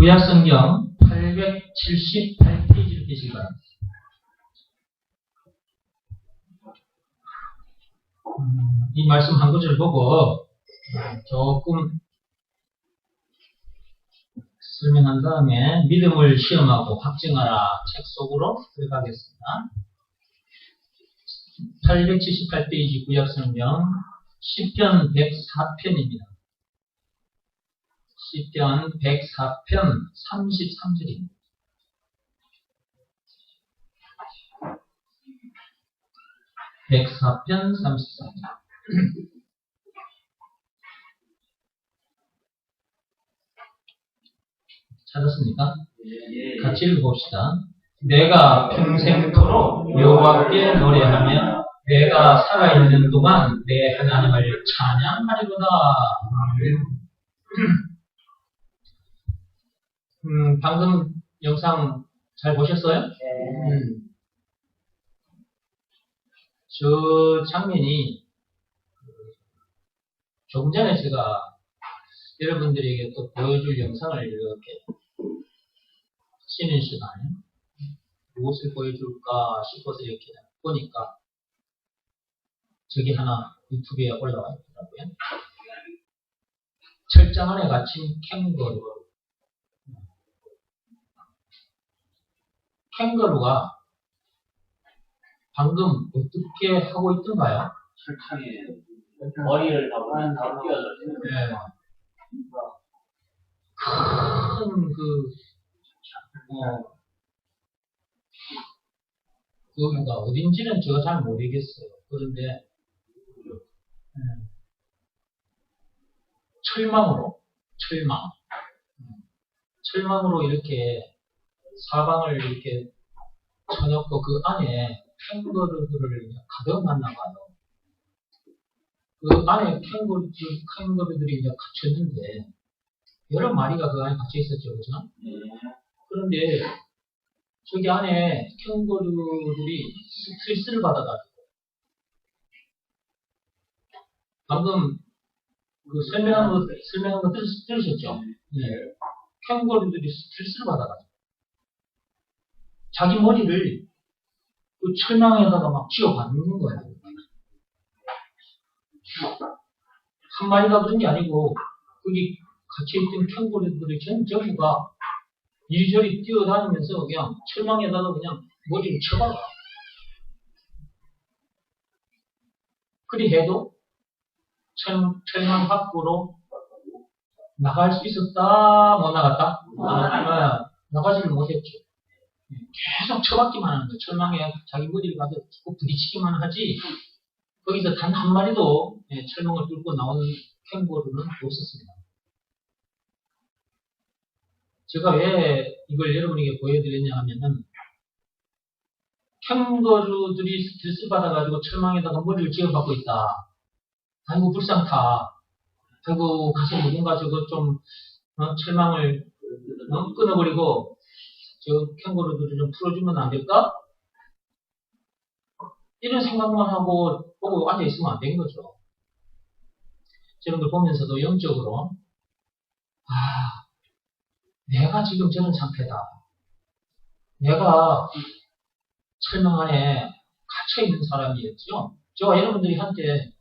구약성경 878페이지를 펴시기 바랍니다. 이 말씀 한 구절 보고 조금 설명한 다음에 믿음을 시험하고 확증하라 책 속으로 들어가겠습니다. 878페이지 구약성경 시편 104편입니다. 시편 104편 33절입니다. (104편) 33절. 찾았습니까? 같이 읽어봅시다. 내가 평생토록 여호와께 노래하며 내가 살아있는 동안 내 하나님을 찬양하리로다. 방금 영상 잘 보셨어요? 저 장면이 조금 전에 제가 여러분들에게 또 보여줄 영상을 이렇게 쉬는 시간에 무엇을 보여줄까 싶어서 이렇게 보니까 저기 하나 유튜브에 올라와 있더라고요. 철장 안에 갇힌 캥거루. 캥거루가 방금 어떻게 하고 있던가요? 철창에 머리를 다 끼워졌어요. 네. 거기가 어딘지는 제가 잘 모르겠어요. 그런데 철망으로 이렇게 사방을 이렇게 쳐놓고 그 안에 캥거루들을 가득 만나봐요. 그 안에 캥거루들이 이제 갇혔는데 여러 마리가 그 안에 갇혀 있었죠, 그죠? 그런데 저기 안에 캥거루들이 스트레스를 받아가지고 방금 그 설명한 거 들으셨죠? 네. 캥거루들이 스트레스를 받아가지고 자기 머리를 그 철망에다가 막 쥐어박는 거예요. 한 마리가 그런 게 아니고 거기 갇혀있던 캥거루들이 전부가 이리저리 뛰어다니면서 그냥 철망에다가 그냥 머리를 쳐박아. 그리 해도 철망 밖으로 나갈 수 있었다? 못 나갔다? 나가지를 못했죠. 계속 쳐박기만 하는 거예요. 철망에 자기 머리를 가서 꼭 부딪히기만 하지 거기서 단 한 마리도 철망을 뚫고 나오는 캥거루는 없었습니다. 제가 왜 이걸 여러분에게 보여드렸냐 하면은 캥거루들이 스트레스 받아가지고 철망에다가 머리를 쥐어박고 있다. 아이고 불쌍타. 아이고 가서 누군가 저거 좀 철망을 끊어버리고 저 캥거루들을 좀 풀어주면 안 될까? 이런 생각만 하고 보고 앉아있으면 안 되는 거죠. 저런 걸 보면서도 영적으로 내가 지금 저런 상태다. 내가 철망 안에 갇혀있는 사람이었죠. 저와 여러분들이 한때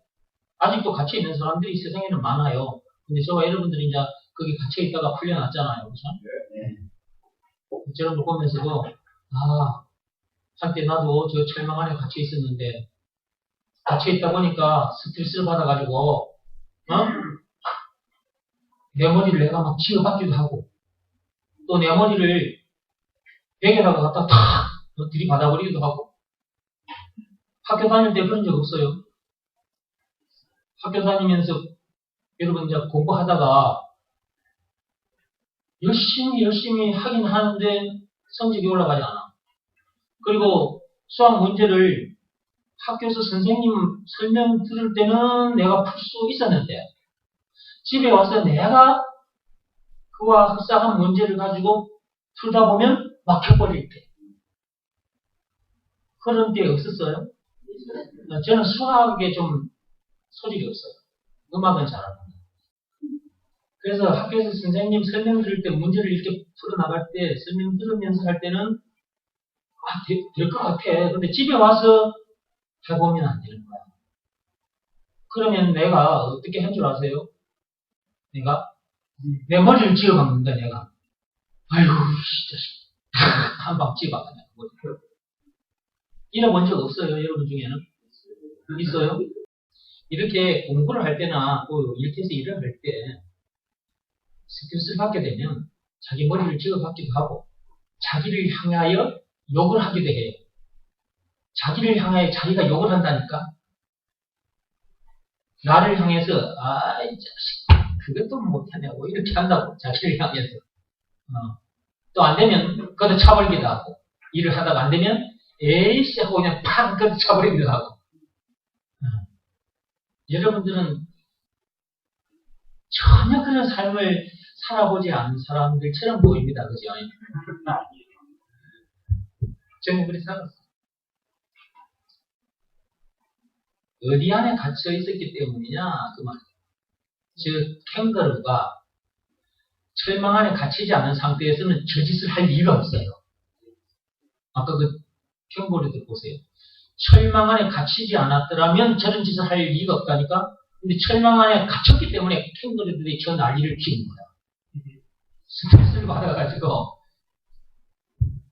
아직도 갇혀있는 사람들이 세상에는 많아요. 근데 저와 여러분들이 이제 거기 갇혀있다가 풀려났잖아요. 그렇죠? 네. 저런 걸 보면서도 한때 나도 저 철망 안에 갇혀있었는데 갇혀있다 보니까 스트레스를 받아가지고 내 머리를 내가 막 쥐어박기도 하고 또 내 머리를 벽에다가 갖다 탁 들이받아버리기도 하고 학교 다닐 때 그런 적 없어요. 학교 다니면서 여러분 이제 공부하다가 열심히 하긴 하는데 성적이 올라가지 않아. 그리고 수학 문제를 학교에서 선생님 설명 들을 때는 내가 풀 수 있었는데 집에 와서 내가 그와 흡사한 문제를 가지고 풀다 보면 막혀버릴 때. 그런 때 없었어요? 저는 수학에 좀 소질이 없어요. 음악은 잘합니다. 그래서 학교에서 선생님 설명 들을 때 문제를 이렇게 풀어나갈 때 설명 들으면서 할 때는 될 것 같아. 근데 집에 와서 해보면 안 되는 거야. 그러면 내가 어떻게 할 줄 아세요? 내가 내 머리를 찧어박는다 내가. 아이고 진짜 한방 찧어박아. 잃어본 적 없어요 여러분 중에는? 있어요? 이렇게 공부를 할 때나 또 일터에서 일을 할 때 스트레스를 받게 되면 자기 머리를 찧어박기도 하고 자기를 향하여 욕을 하기도 해요. 자기를 향하여 자기가 욕을 한다니까. 나를 향해서 아이 자식 그것도 못하냐고 이렇게 한다고 자기를 향해서. 또 안 되면 그것도 차버리기도 하고 일을 하다가 안 되면 에이씨 하고 그냥 팍 그것도 차버리기도 하고. 여러분들은 전혀 그런 삶을 살아보지 않은 사람들처럼 보입니다. 그죠? 저는 그렇게 살았어요. 어디 안에 갇혀 있었기 때문이냐 그 말이에요. 즉 캥거루가 철망 안에 갇히지 않은 상태에서는 저 짓을 할 이유가 없어요. 아까 그 캥거루들 보세요. 철망 안에 갇히지 않았더라면 저런 짓을 할 이유가 없다니까. 근데 철망 안에 갇혔기 때문에 캥거루들이 저 난리를 피운 거야. 스트레스를 받아가지고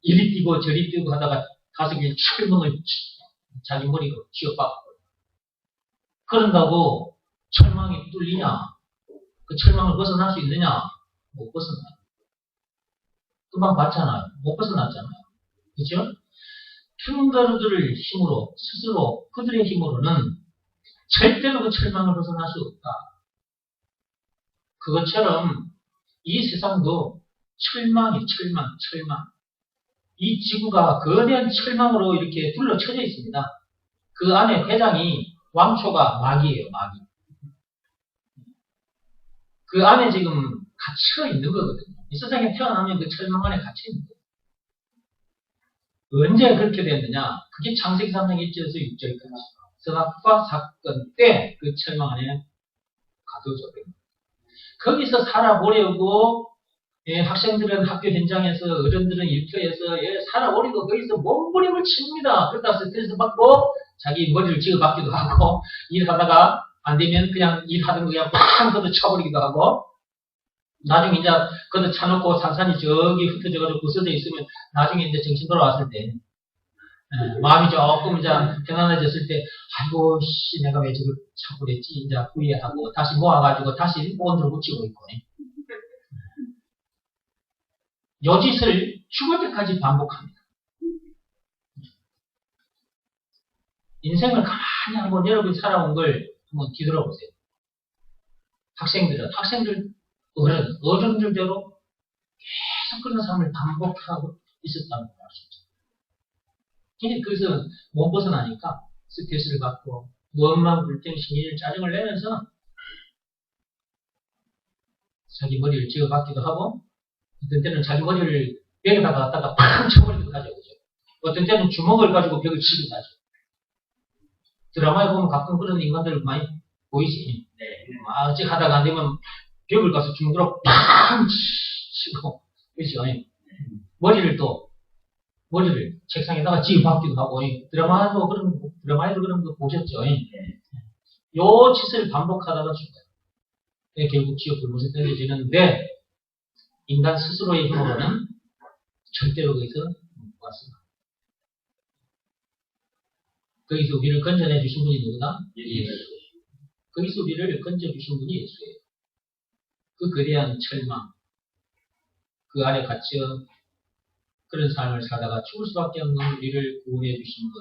이리 뛰고 저리 뛰고 하다가 가서 그냥 철망을 자기 머리로 쥐어박고. 그런다고 철망이 뚫리냐? 그 철망을 벗어날 수 있느냐? 못 벗어나요. 금방 봤잖아요. 못 벗어났잖아요. 그죠? 캥거루들의 힘으로, 스스로, 그들의 힘으로는 절대로 그 철망을 벗어날 수 없다. 그것처럼 이 세상도 철망이 철망. 이 지구가 거대한 철망으로 이렇게 둘러쳐져 있습니다. 그 안에 대장이 왕초가 마귀예요, 마귀. 그 안에 지금 갇혀 있는 거거든요. 이 세상에 태어나면 그 철망 안에 갇혀 있는 거예요. 언제 그렇게 됐느냐? 그게 창세기 3장 1절에서 6절까지. 선악과 사건 때 그 철망 안에 가둬져 버립니다. 거기서 살아보려고 학생들은 학교 현장에서 어른들은 일터에서 살아보려고 거기서 몸부림을 칩니다. 그러다 스트레스 받고 자기 머리를 쥐어박기도 하고 일하다가 안 되면 그냥 일하던 거 그냥 팍 걷어 쳐버리기도 하고 나중에 이제 걷어 차놓고 산산이 저기 흩어져가지고 부서져 있으면 나중에 이제 정신 돌아왔을 때 마음이 조금 이제 편안해졌을 때 아이고 씨 내가 왜 저걸 차고 그랬지 이제 후회하고 다시 모아가지고 다시 온으로 붙이고 있고 요 짓을 죽을 때까지 반복합니다. 인생을 가만히 한번 여러분이 살아온 걸 한번 뒤돌아보세요. 학생들, 어른들대로 계속 그런 삶을 반복하고 있었다는 걸 알 수 있죠. 그래서 못 벗어나니까 스트레스를 받고 무엄한 불평, 신경질, 짜증을 내면서 자기 머리를 쥐어박기도 하고 어떤 때는 자기 머리를 벽에다가 갖다가 팍 쳐버리기도 하죠. 그죠? 어떤 때는 주먹을 가지고 벽을 치기도 하죠. 드라마에 보면 가끔 그런 인간들 많이 보이지. 어찌 하다가 안 되면 벽을 가서 주먹으로 팍 치고, 그렇죠. 머리를 책상에다가 쥐어박기도 하고, 드라마에도 그런 거 보셨죠. 요 짓을 반복하다가 죽어요. 결국 지옥 불못에 던져지는데, 인간 스스로의 힘으로는 절대로 거기서 못 왔습니다. 거기서 우리를 건져내 주신 분이 누구다? 예수. 거기서 우리를 건져주신 분이 예수예요. 그 거대한 철망, 그 안에 갇혀 그런 삶을 살다가 죽을 수밖에 없는 우리를 구원해 주신 분,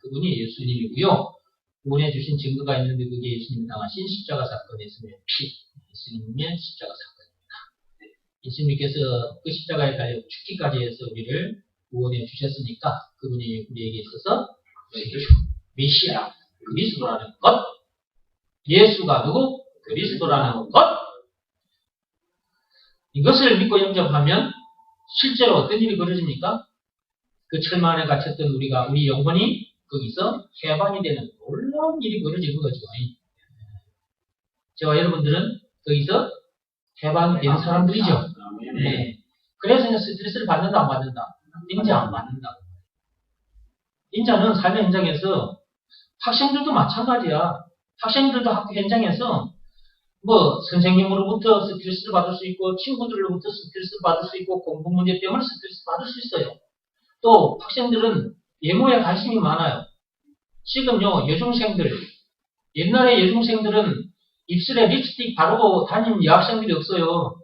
그분이 예수님이고요. 구원해 주신 증거가 있는데 그게 예수님이 당하신 십자가 사건이었으며 예수님의 십자가 사건입니다. 예수님께서 그 십자가에 달려 죽기까지 해서 우리를 구원해 주셨으니까 그분이 우리에게 있어서 메시아, 그리스도라는 것, 예수가 누구? 그리스도라는 것. 이것을 믿고 영접하면 실제로 어떤 일이 벌어집니까? 그 철망 안에 갇혔던 우리 영혼이 거기서 해방이 되는 놀라운 일이 벌어지는 거죠. 저와 여러분들은 거기서 해방이 된 사람들이죠. 네. 그래서 이제 스트레스를 받는다, 안 받는다? 인자 안 받는다. 인자는 삶의 현장에서 학생들도 마찬가지야. 학생들도 학교 현장에서 뭐 선생님으로부터 스트레스를 받을 수 있고 친구들로부터 스트레스를 받을 수 있고 공부 문제 때문에 스트레스 받을 수 있어요. 또 학생들은 예모에 관심이 많아요. 지금요 여중생들 옛날에 여중생들은 입술에 립스틱 바르고 다니는 여학생들이 없어요.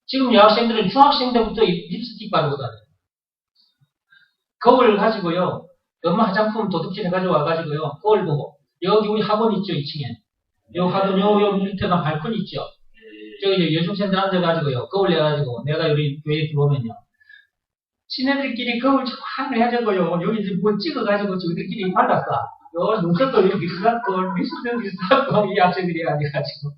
지금 여학생들은 중학생 때부터 립스틱 바르고 다녀요. 거울 가지고요. 엄마 화장품 도둑질 해가지고 와가지고요. 거울 보고 여기 우리 학원 있죠 2층에. 요 학원 요 밑에가 발코니 있죠. 저기 여중생들 앉아가지고요. 거울 내가지고 내가 여기 이렇게 보면요. 친애들끼리 거울 자꾸 하늘 해가지고요. 여기 이제 뭐 찍어가지고 저희들끼리 발랐어. 요 눈썹도 이렇게 그갖고 미술도 비슷하고 이 학생들이 앉아가지고.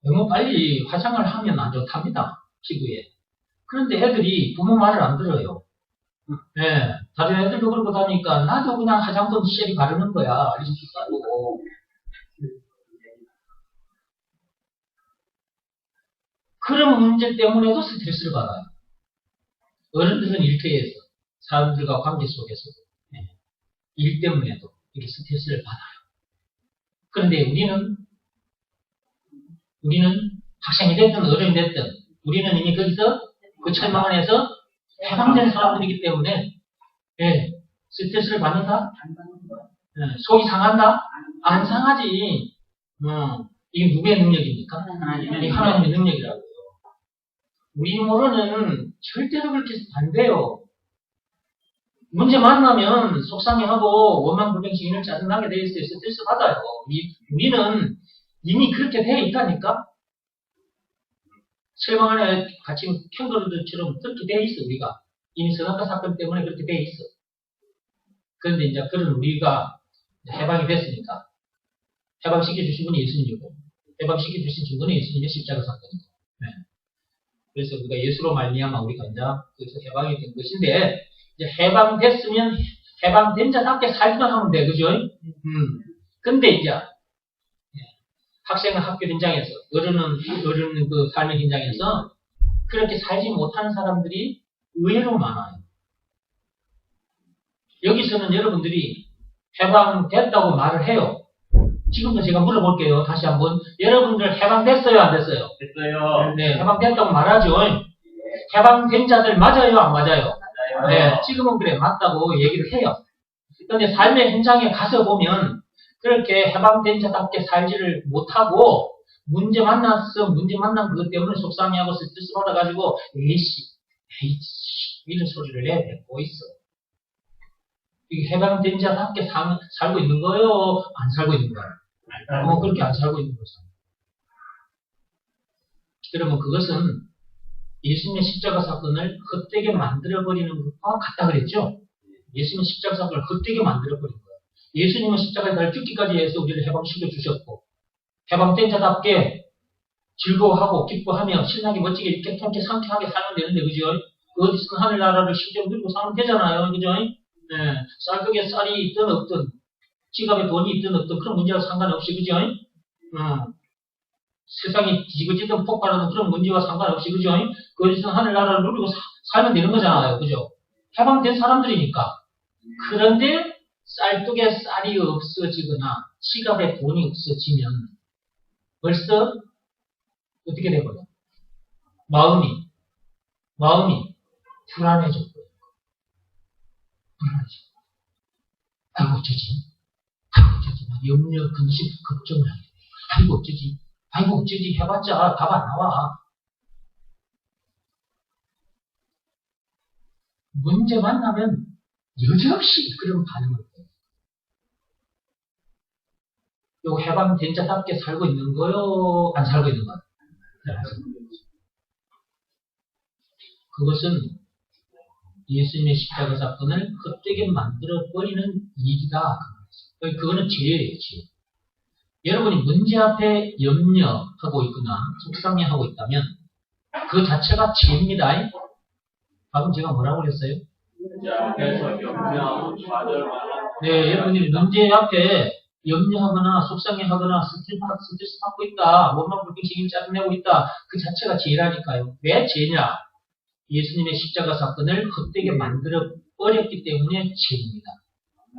너무 빨리 화장을 하면 안 좋답니다. 피부에. 그런데 애들이 부모 말을 안 들어요. 네. 다른 애들도 그러고 다니까 나도 그냥 화장품 쉐리 바르는 거야. 립스틱 바르고. 그런 문제 때문에도 스트레스를 받아요. 어른들은 일터에서 사람들과 관계 속에서 일 때문에도 이렇게 스트레스를 받아요. 그런데 우리는 학생이 됐든 어른이 됐든 우리는 이미 거기서 그 철망 안에서 해방된 사람들이기 때문에 스트레스를 받는다? 속이 상한다? 안 상하지. 이게 누구의 능력입니까? 이게 하나님의 능력이라고요. 우리 힘으로는 절대로 그렇게 안 돼요. 문제 만나면 속상해하고 원망불평 짜증나게 돼 있어요. 스트레스 받아요. 우리는 이미 그렇게 돼 있다니까? 설명 안에 같이 평도들처럼 그렇게 돼 있어, 우리가. 이미 선악과 사건 때문에 그렇게 돼 있어. 그런데 이제 그런 우리가 해방이 됐으니까. 해방시켜 주신 분이 예수님이고, 해방시켜 주신 증거는 예수님의 십자가 사건이고. 네. 그래서 우리가 예수로 말미암아 우리가 이제 거기서 해방이 된 것인데, 이제 해방됐으면 해방된 자답게 살기만 하면 돼, 그죠? 근데 이제 학생은 학교 현장에서, 어른은 그 삶의 현장에서 그렇게 살지 못하는 사람들이 의외로 많아요. 여기서는 여러분들이 해방됐다고 말을 해요. 지금도 제가 물어볼게요. 다시 한번. 여러분들 해방됐어요? 안 됐어요? 됐어요. 네, 해방됐다고 말하죠. 해방된 자들 맞아요? 안 맞아요? 네, 지금은 그래, 맞다고 얘기를 해요. 그런데 삶의 현장에 가서 보면 그렇게 해방된 자답게 살지를 못하고 문제 만난 그것 때문에 속상해하고 스트레스 받아가지고 에이씨 이런 소리를 내뱉고 있어. 이게 해방된 자답게 살고 있는 거예요? 안 살고 있는 거예요? 그렇게 안 살고 있는 거죠. 그러면 그것은 예수님의 십자가 사건을 헛되게 만들어버리는 것과 같다 그랬죠? 예수님의 십자가 사건을 헛되게 만들어버린 거예요. 예수님은 십자가에 달 죽기까지 해서 우리를 해방시켜 주셨고, 해방된 자답게 즐거워하고 기뻐하며 신나게 멋지게 이렇게 통쾌 상쾌하게 살면 되는데, 그죠? 그 어디서는 하늘나라를 실제로 누리고 살면 되잖아요, 그죠? 네. 쌀떡에 쌀이 있든 없든, 지갑에 돈이 있든 없든 그런 문제와 상관없이, 그죠? 세상이 뒤집어지든 폭발하는 그런 문제와 상관없이, 그죠? 그 어디서는 하늘나라를 누리고 살면 되는 거잖아요, 그죠? 해방된 사람들이니까. 그런데 쌀떡에 쌀이 없어지거나 지갑에 돈이 없어지면 벌써 어떻게 돼버려? 마음이 불안해져 버려요. 불안해져. 아이고 어쩌지? 막 염려, 근심, 걱정을 하게 돼. 아이고 어쩌지? 해봤자 답 안 나와. 문제 만나면 여지없이 그런 반응을 해요. 요 해방된 자답게 살고 있는 거요? 안 살고 있는 거요? 그것은 예수님의 십자가 사건을 헛되게 만들어버리는 일이다. 그거는 죄예요, 죄. 여러분이 문제 앞에 염려하고 있거나 속상해하고 있다면 그 자체가 죄입니다. 방금 제가 뭐라고 그랬어요? 문제 앞에서 염려하고 좌절만 네, 여러분들이 문제 앞에 염려하거나 속상해하거나 스트레스 받고 있다, 원망 불평 짜증내고 있다, 그 자체가 죄라니까요. 왜 죄냐? 예수님의 십자가 사건을 헛되게 만들어 버렸기 때문에 죄입니다.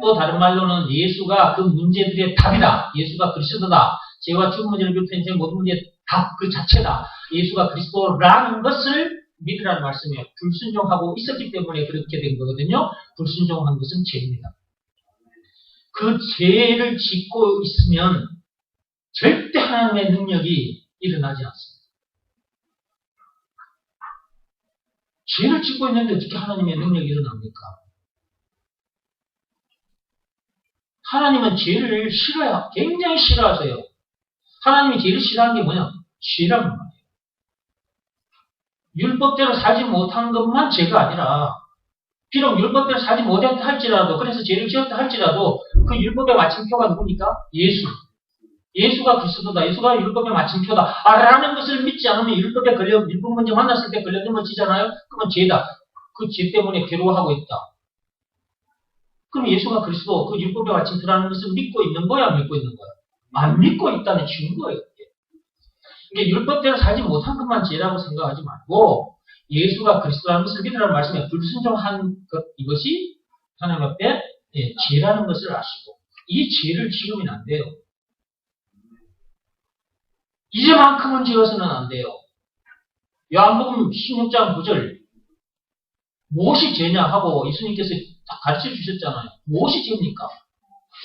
또 다른 말로는 예수가 그 문제들의 답이다. 예수가 그리스도다. 죄와 죽음 문제를 비롯한 인생 모든 문제의 답 그 자체다. 예수가 그리스도라는 것을 믿으라는 말씀이에요. 불순종하고 있었기 때문에 그렇게 된 거거든요. 불순종한 것은 죄입니다. 그 죄를 짓고 있으면 절대 하나님의 능력이 일어나지 않습니다. 죄를 짓고 있는데 어떻게 하나님의 능력이 일어납니까? 하나님은 죄를 싫어요. 굉장히 싫어하세요. 하나님이 죄를 싫어하는 게 뭐냐? 죄란 말이에요. 율법대로 살지 못한 것만 죄가 아니라 비록 율법대로 살지 못했다 할지라도 그래서 죄를 지었다 할지라도 그 율법의 마침표가 누굽니까? 예수. 예수가 그리스도다. 예수가 율법의 마침표다. 라는 것을 믿지 않으면 율법 문제 만났을 때 걸려들지잖아요. 그러면 죄다. 그 죄 때문에 괴로워하고 있다. 그럼 예수가 그리스도 그 율법의 마침표라는 것을 믿고 있는 거야, 안 믿고 있는 거야? 안 믿고 있다는 증거예요. 이게 율법대로 살지 못한 것만 죄라고 생각하지 말고 예수가 그리스도라는 것을 믿으라는 말씀에 불순종한 것 이것이 하나님 앞에 죄라는 것을 아시고 이 죄를 지으면 안 돼요. 이제만큼은 지어서는 안 돼요. 요한복음 16장 9절 무엇이 죄냐 하고 예수님께서 가르쳐 주셨잖아요. 무엇이 죄입니까?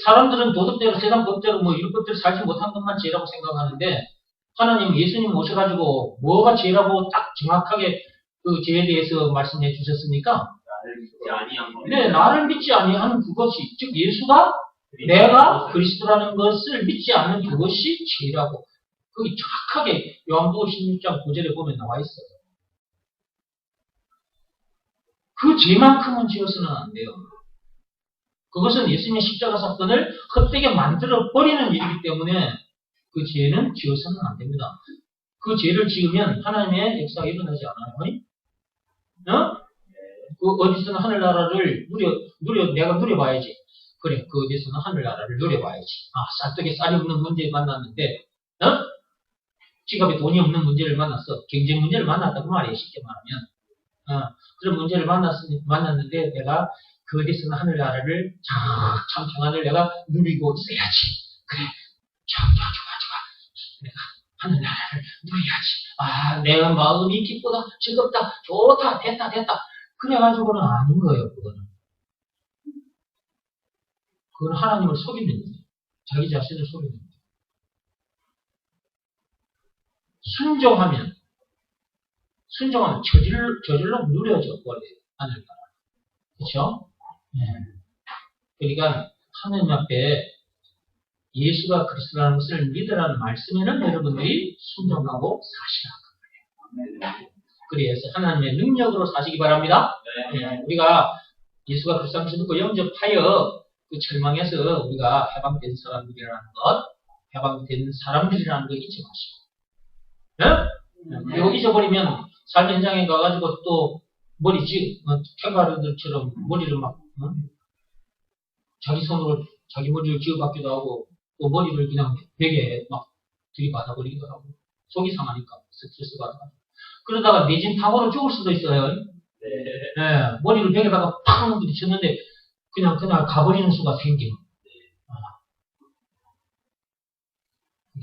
사람들은 도덕대로 세상 법대로 율법대로 살지 못한 것만 죄라고 생각하는데 하나님 예수님 오셔가지고 뭐가 죄라고 딱 정확하게 그 죄에 대해서 말씀해 주셨습니까? 나를 믿지 아니한 것. 네, 나를 믿지 아니하는 그것이 즉 예수가 내가 그리스도라는 것을 믿지 않는 그것이 죄라고 그게 정확하게 요한복음 16장 9절에 보면 나와 있어요. 그 죄만큼은 지어서는 안 돼요. 그것은 예수님의 십자가 사건을 헛되게 만들어 버리는 일이기 때문에 그 죄는 지어서는 안 됩니다. 그 죄를 지으면 하나님의 역사가 일어나지 않아요. 그 어디서는 하늘나라를 내가 누려봐야지. 그래, 그 어디서는 하늘나라를 누려봐야지. 쌀떡에 쌀이 없는 문제를 만났는데, 지갑에 돈이 없는 문제를 만났어. 경제 문제를 만났다고 말이에요, 쉽게 말하면. 그런 문제를 만났는데, 내가 그 어디서는 하늘나라를 참 평안을 내가 누리고 있어야지. 그래, 좋아. 내가 하늘나라를 누려야지. 내 마음이 기쁘다, 즐겁다, 좋다, 됐다. 그래가지고는 아닌 거예요, 그거는. 그건 하나님을 속이는 거예요. 자기 자신을 속이는 거예요. 순종하면 저절로 누려져 버려요, 하늘나라. 그렇죠? 그러니까 하나님 앞에 예수가 그리스도라는 것을 믿으라는 말씀에는 여러분들이 순종하고 사시라. 그래서 하나님의 능력으로 사시기 바랍니다. 우리가 예수가 그리스도라는 것을 믿고 영접하여 그 절망에서 우리가 해방된 사람들이라는 거 잊지 마시고. 이거 잊어버리면 삶 현장에 가가지고 또 캥거루들처럼 머리를 자기 손으로 자기 머리를 지어받기도 하고 또 머리를 그냥 벽에 들이받아버리기도 하고 속이 상하니까 스트레스 받아가지고 그러다가 내진 타고로 죽을 수도 있어요. 머리를 벽에다가 팍 부딪혔는데 그냥 가버리는 수가 생기는.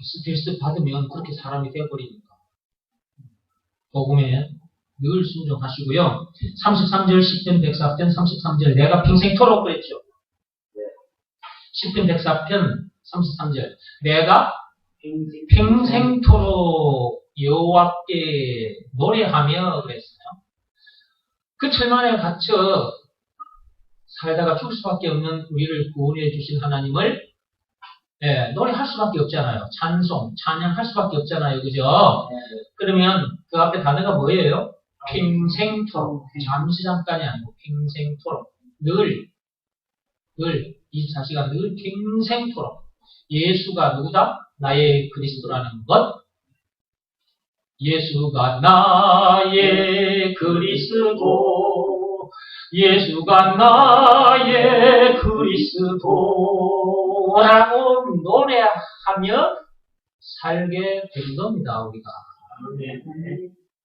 스트레스 받으면 그렇게 사람이 되어버리니까 복음에 늘 순종하시고요. 33절 10편 104편 33절 내가 평생토록 그랬죠. 10편 104편 33절 내가 평생토록 여호와께 노래하며 그랬어요. 그 절망에 갇혀 살다가 죽을 수밖에 없는 우리를 구원해 주신 하나님을 노래할 수밖에 없잖아요. 찬송, 찬양할 수밖에 없잖아요. 그죠? 그러면 그 앞에 단어가 뭐예요? 평생토록. 잠깐이 아니고 평생토록. 늘 24시간 늘 평생토록. 예수가 누구다? 나의 그리스도라는 것. 예수가 나의 그리스도 예수가 나의 그리스도라고 노래하며 살게 된 겁니다, 우리가.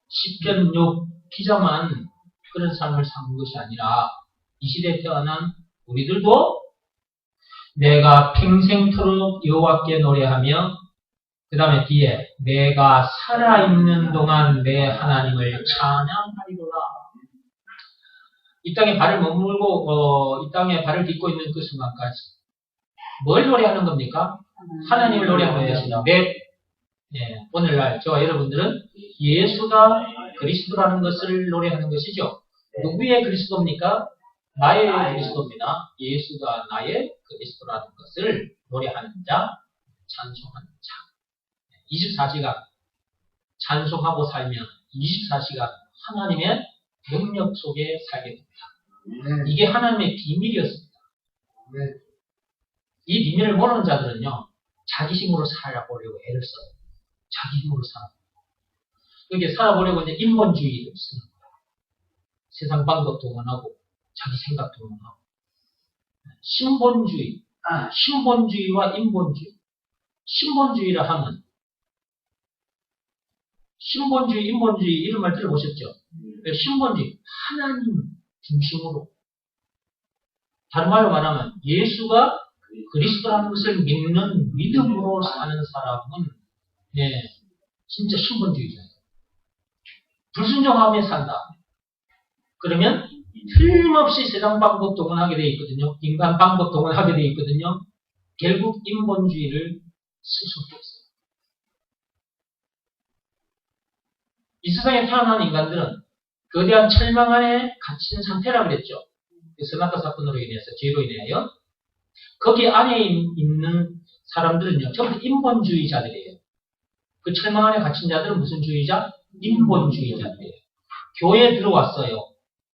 시편 6 기자만 그런 삶을 산 것이 아니라 이 시대에 태어난 우리들도 내가 평생토록 여호와께 노래하며 그 다음에 뒤에 내가 살아있는 동안 내 하나님을 찬양하리로라. 이 땅에 발을 머물고 이 땅에 발을 딛고 있는 그 순간까지 뭘 노래하는 겁니까? 하나님을 노래하는 것이다. 오늘날 저와 여러분들은 예수가 그리스도라는 것을 노래하는 것이죠. 누구의 그리스도입니까? 나의 그리스도입니다. 예수가 나의 그리스도라는 것을 노래하는 자, 찬송하는 자. 24시간 찬송하고 살면 24시간 하나님의 능력 속에 살게 됩니다. 이게 하나님의 비밀이었습니다. 이 비밀을 모르는 자들은요, 자기 힘으로 살아보려고 애를 써요. 자기 힘으로 살아보려고. 이렇게 살아보려고 이제 인본주의를 쓰는 거예요. 세상 방법 동원하고, 자기 생각 동원하고. 신본주의와 인본주의. 신본주의라 하면, 신본주의, 인본주의 이런 말 들어보셨죠? 신본주의, 하나님 중심으로. 다른 말로 말하면 예수가 그리스도라는 것을 믿는 믿음으로 사는 사람은 진짜 신본주의자예요. 불순종하며 산다. 그러면 틀림없이 세상 방법 동원하게 되어 있거든요. 인간 방법 동원하게 되어 있거든요. 결국 인본주의를 쓸 수밖에 없어요. 이 세상에 태어난 인간들은 거대한 철망 안에 갇힌 상태라 그랬죠. 스마트 사건으로 인해서, 죄로 인하여. 거기 안에 있는 사람들은요, 전부 인본주의자들이에요. 그 철망 안에 갇힌 자들은 무슨 주의자? 인본주의자들이에요. 교회에 들어왔어요.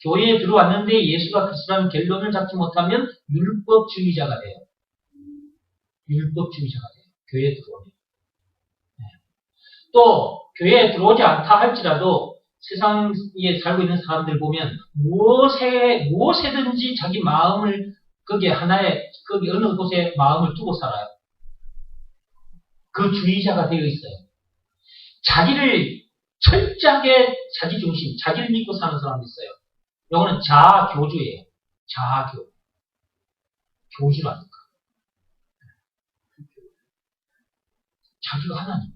교회에 들어왔는데 예수가 그리스도라는 결론을 잡지 못하면 율법주의자가 돼요. 율법주의자가 돼요. 교회에 들어오면. 또 교회에 들어오지 않다 할지라도 세상에 살고 있는 사람들 보면 무엇에든지 자기 마음을 거기 어느 곳에 마음을 두고 살아요. 그 주의자가 되어 있어요. 자기를 철저하게 자기 중심, 자기를 믿고 사는 사람도 있어요. 이거는 자아교주예요. 자아교. 교주라니까. 자기가 하나님.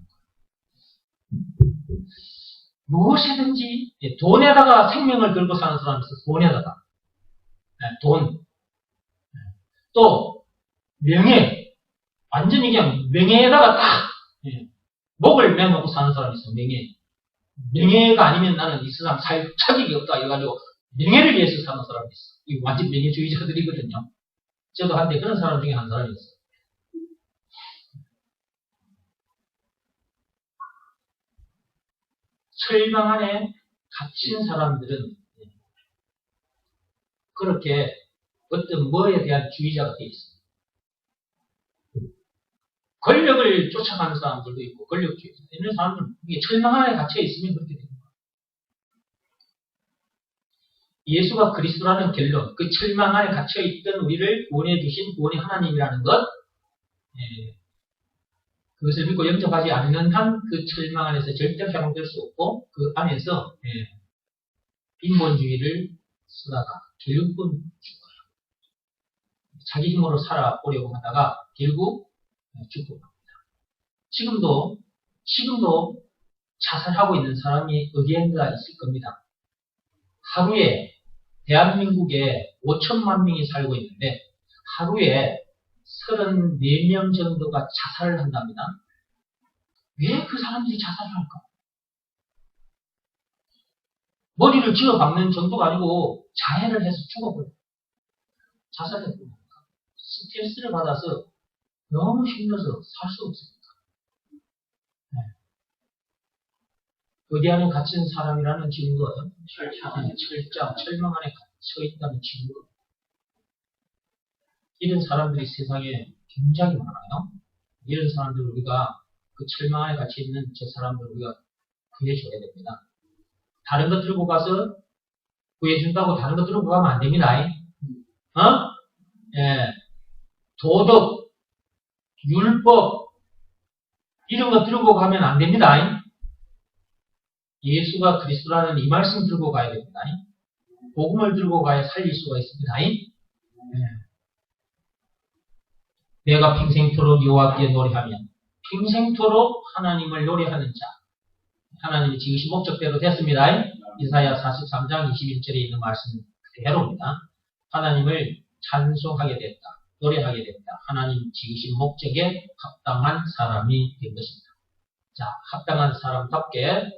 무엇이든지 돈에다가 생명을 걸고 사는 사람이 있어요. 돈에다가. 돈. 또 명예. 완전히 그냥 명예에다가 딱 목을 매놓고 사는 사람이 있어요. 명예가 아니면 나는 이 세상 살 자격이 없다 이래가지고 명예를 위해서 사는 사람이 있어요. 이 완전 명예주의자들이거든요. 저도 한때 그런 사람 중에 한 사람이었어요. 철망 안에 갇힌 사람들은 그렇게 어떤 뭐에 대한 주의자가 되어 있습니다. 권력을 쫓아가는 사람들도 있고, 권력주의자. 이런 사람들은 이게 철망 안에 갇혀 있으면 그렇게 됩니다. 예수가 그리스도라는 결론, 그 철망 안에 갇혀 있던 우리를 구원해 주신 구원의 하나님이라는 것, 그것을 믿고 영접하지 않는 한 그 철망 안에서 절대로 해방될 수 없고, 그 안에서 인본주의를 쓰다가 결국은 죽어요. 자기 힘으로 살아보려고 하다가 결국 죽고 갑니다. 지금도 자살하고 있는 사람이 어디엔가 있을 겁니다. 하루에 대한민국에 5천만 명이 살고 있는데 하루에 34명 정도가 자살을 한답니다. 왜 그 사람들이 자살을 할까? 머리를 쥐어박는 정도가 아니고 자해를 해서 죽어버려요. 자살했습니다. 스트레스를 받아서 너무 힘들어서 살 수 없습니다. 어디 안에 갇힌 사람이라는 증거예요. 철망 안에 갇혀 있다는 증거. 이런 사람들이 세상에 굉장히 많아요. 이런 사람들 우리가 그 철망 안에 갇혀 있는 저 사람들 우리가 구해줘야 됩니다. 다른 것 들고 가서 구해준다고 다른 거 들고 가면 안 됩니다. 어? 예. 도덕, 율법, 이런 거 들고 가면 안 됩니다. 예수가 그리스도라는 이 말씀 들고 가야 됩니다. 복음을 들고 가야 살릴 수가 있습니다. 예. 내가 평생토록 여호와께 노래하면 평생토록 하나님을 노래하는 자, 하나님이 지으신 목적대로 됐습니다. 이사야 43장 21절에 있는 말씀 그대로입니다. 하나님을 찬송하게 됐다. 노래하게 됐다. 하나님 지으신 목적에 합당한 사람이 된 것입니다. 자, 합당한 사람답게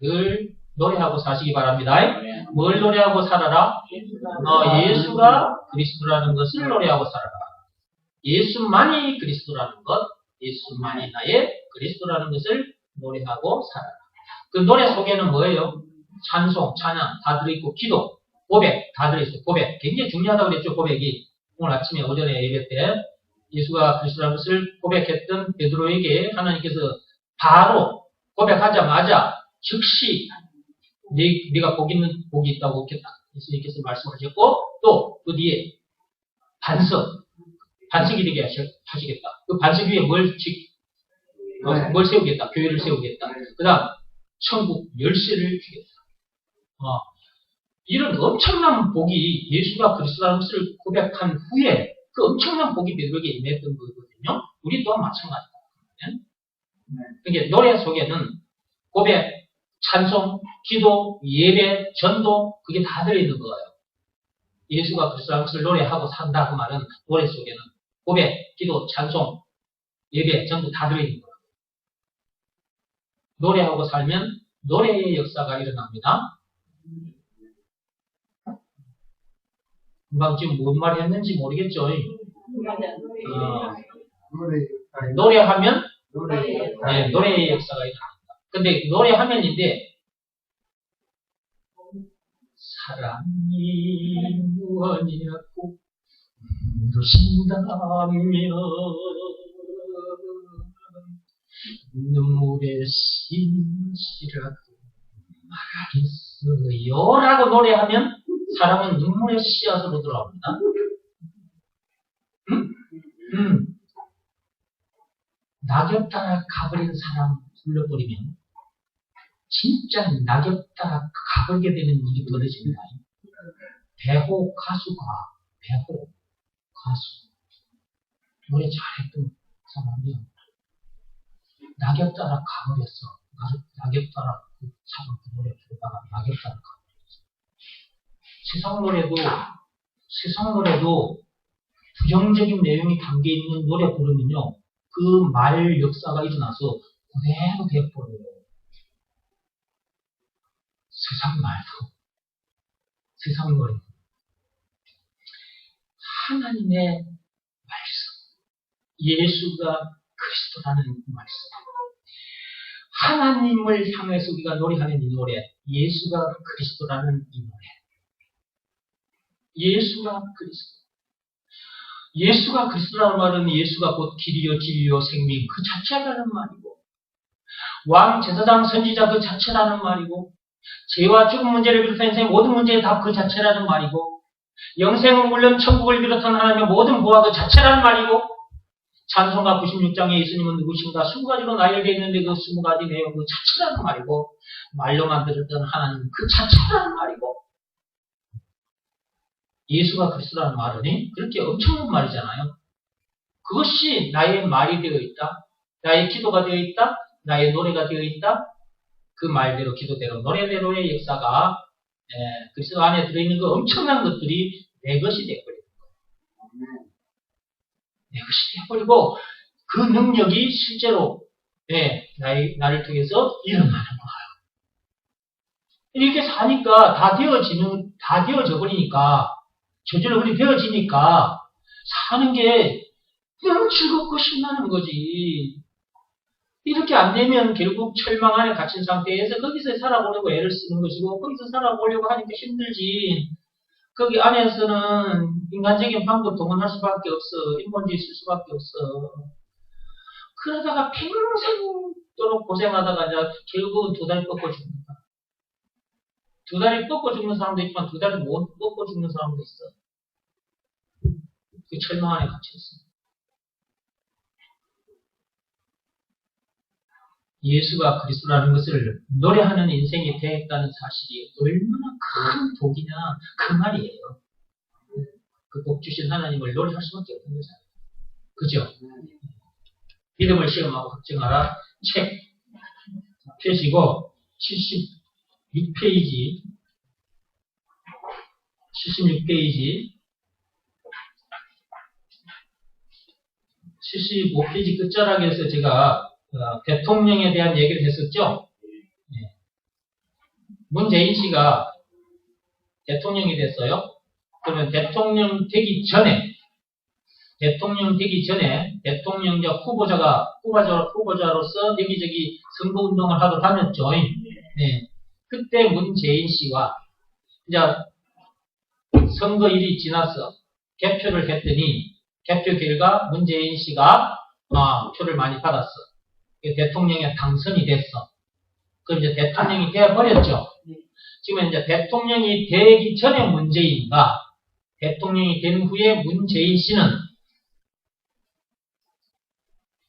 늘 노래하고 사시기 바랍니다. 뭘 노래하고 살아라? 예수가 그리스도라는 것을 노래하고 살아라. 예수만이 그리스도라는 것, 예수만이 나의 그리스도라는 것을 노래하고 살아라. 그 노래 속에는 뭐예요? 찬송, 찬양 다 들어있고, 기도, 고백 다 들어있어요. 고백. 굉장히 중요하다고 그랬죠, 고백이. 오늘 아침에 오전에 예배 때 예수가 그리스도라는 것을 고백했던 베드로에게 하나님께서 바로 고백하자마자 즉시 네가 복 있는 복이 있다고 예수님께서 말씀하셨고, 또 그 뒤에 반석이 되게 하시겠다. 그 반석 위에 뭘 세우겠다. 교회를 세우겠다. 그 다음 천국 열쇠를 주겠다. 이런 엄청난 복이 예수가 그리스도라는 것을 고백한 후에 그 엄청난 복이 베드로에게 임했던 거거든요. 우리 또한 마찬가지다. 그러니까 노래 속에는 고백, 찬송, 기도, 예배, 전도 그게 다 들어있는 거예요. 예수가 그리스도라는 것을 노래하고 산다 그 말은 노래 속에는 고백, 기도, 찬송, 예배, 전도 다 들어있는 거예요. 노래하고 살면 노래의 역사가 일어납니다. 금방 지금 뭔 말 했는지 모르겠죠. 노래하면 노래의 역사가 일어납니다. 근데 노래하면인데 사랑이 무언이라고 부르신다면 눈물의 씨앗이라도 말하겠어요 라고 노래하면 사람은 눈물의 씨앗으로 돌아옵니다. 낙엽 따라 가버린 사람 불러버리면 진짜 낙엽 따라 가버리게 되는 일이 벌어집니다. 배호 가수가 노래 잘했던 사람이 낙엽 따라 가버렸어. 낙엽 따라 그 사람 노래 부르다가 낙엽 따라 가버렸어. 세상 노래도 부정적인 내용이 담겨있는 노래 부르면요. 그 말 역사가 일어나서 그대로 되어버려요. 세상 노래. 하나님의 말씀. 예수가 그리스도라는 말씀. 하나님을 향해서 우리가 노래하는 이 노래. 예수가 그리스도라는 이 노래. 예수가 그리스도. 예수가 그리스도라는 말은 예수가 곧 길이요 진리요 생명 그 자체라는 말이고, 왕 제사장 선지자 그 자체라는 말이고, 죄와 죽음 문제를 비롯한 인생의 모든 문제의 답 그 자체라는 말이고, 영생은 물론 천국을 비롯한 하나님의 모든 보화 그 자체라는 말이고, 찬송가 96장에 예수님은 누구신가 20가지로 나열되어 있는데 그 20가지 내용 그 자체라는 말이고, 말로만 들었던 하나님 그 자체라는 말이고, 예수가 그리스도라는 말은 그렇게 엄청난 말이잖아요. 그것이 나의 말이 되어 있다. 나의 기도가 되어 있다. 나의 노래가 되어 있다. 그 말대로 기도대로 노래대로의 역사가 그리스도 안에 들어있는 그 엄청난 것들이 내 것이 되어버리는 거예요. 내 것이 되어버리고 그 능력이 실제로 나를 통해서 일어나는 거예요. 이렇게 사니까 다 되어져 버리니까, 저절로 그렇게 되어지니까 사는 게 너무 즐겁고 신나는 거지. 이렇게 안 되면 결국 철망 안에 갇힌 상태에서 거기서 살아보려고 애를 쓰는 것이고, 거기서 살아보려고 하니까 힘들지. 거기 안에서는 인간적인 방법 동원할 수밖에 없어. 인본주의 쓸 수밖에 없어. 그러다가 평생도록 고생하다가 이제 결국은 두 달 꺾어 줍니다. 두 다리 뻗고 죽는 사람도 있지만 두 다리 못 뻗고 죽는 사람도 있어. 그 철망 안에 갇혀 있습니다. 예수가 그리스도라는 것을 노래하는 인생이 되었다는 사실이 얼마나 큰 복이냐 그 말이에요. 그 복 주신 하나님을 노래할 수밖에 없는 거잖아요. 그죠? 믿음을 시험하고 확증하라. 책 펴시고 76페이지 75페이지 끝자락에서 제가 대통령에 대한 얘기를 했었죠. 문재인 씨가 대통령이 됐어요. 그러면 대통령 되기 전에 대통령자 후보자로서 여기저기 선거운동을 하러 다녔죠. 네. 그때 문재인 씨와 이제 선거일이 지나서 개표를 했더니 개표 결과 문재인 씨가 표를 많이 받았어. 대통령에 당선이 됐어. 그럼 이제 대통령이 되어버렸죠. 지금 이제 대통령이 되기 전에 문재인과 대통령이 된 후에 문재인 씨는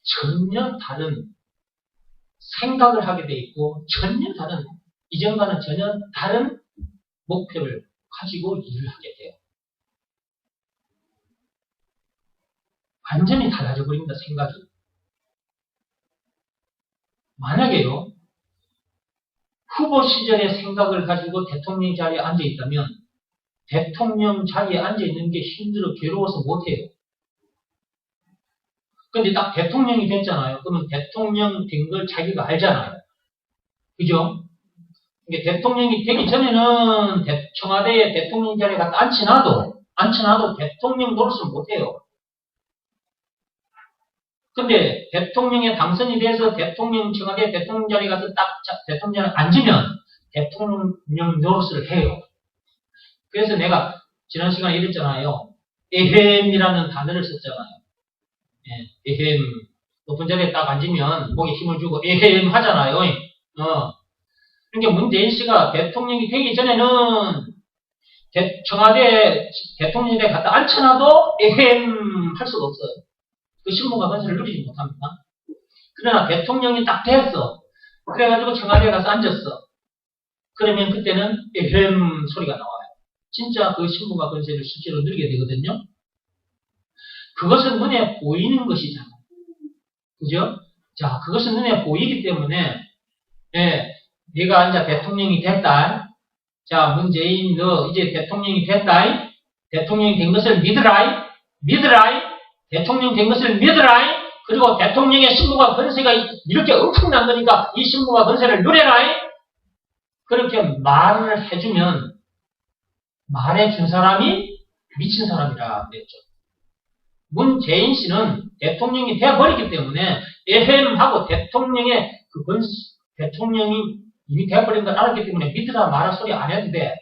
전혀 다른 생각을 하게 돼 있고 전혀 다른 이전과는 전혀 다른 목표를 가지고 일을 하게 돼요. 완전히 달라져 버립니다. 생각이. 만약에요 후보 시절의 생각을 가지고 대통령 자리에 앉아 있다면 대통령 자리에 앉아 있는 게 힘들어 괴로워서 못해요. 근데 딱 대통령이 됐잖아요. 그러면 대통령 된 걸 자기가 알잖아요. 그죠? 대통령이 되기 전에는 청와대에 대통령 자리에 갖다 앉혀놔도 대통령 노릇을 못해요. 근데 대통령에 당선이 돼서 청와대 대통령 자리에 가서 딱 대통령 자리에 앉으면 대통령 노릇을 해요. 그래서 내가 지난 시간에 이랬잖아요. 에헴이라는 단어를 썼잖아요. 에헴. 높은 자리에 딱 앉으면 목에 힘을 주고 에헴 하잖아요. 그러니까 문재인 씨가 대통령이 되기 전에는 청와대 대통령에 갖다 앉혀놔도 에헴 할 수가 없어요. 그 신분과 권세를 누리지 못합니다. 그러나 대통령이 딱 됐어. 그래가지고 청와대에 가서 앉았어. 그러면 그때는 에헴 소리가 나와요. 진짜 그 신분과 권세를 실제로 누리게 되거든요. 그것은 눈에 보이는 것이잖아. 그죠? 자, 그것은 눈에 보이기 때문에, 네가 이제 대통령이 됐다. 자, 문재인, 너 이제 대통령이 됐다. 대통령이 된 것을 믿으라이. 대통령 된 것을 믿으라이. 그리고 대통령의 신분과 권세가 이렇게 엄청난 거니까 이 신분과 권세를 누려라이. 그렇게 말을 해주면, 말해준 사람이 미친 사람이라 그랬죠. 문재인 씨는 대통령이 되어버렸기 때문에 에헴하고 대통령이 이미 되어버린 걸 알았기 때문에 믿으라 말할 소리 안 해도 돼.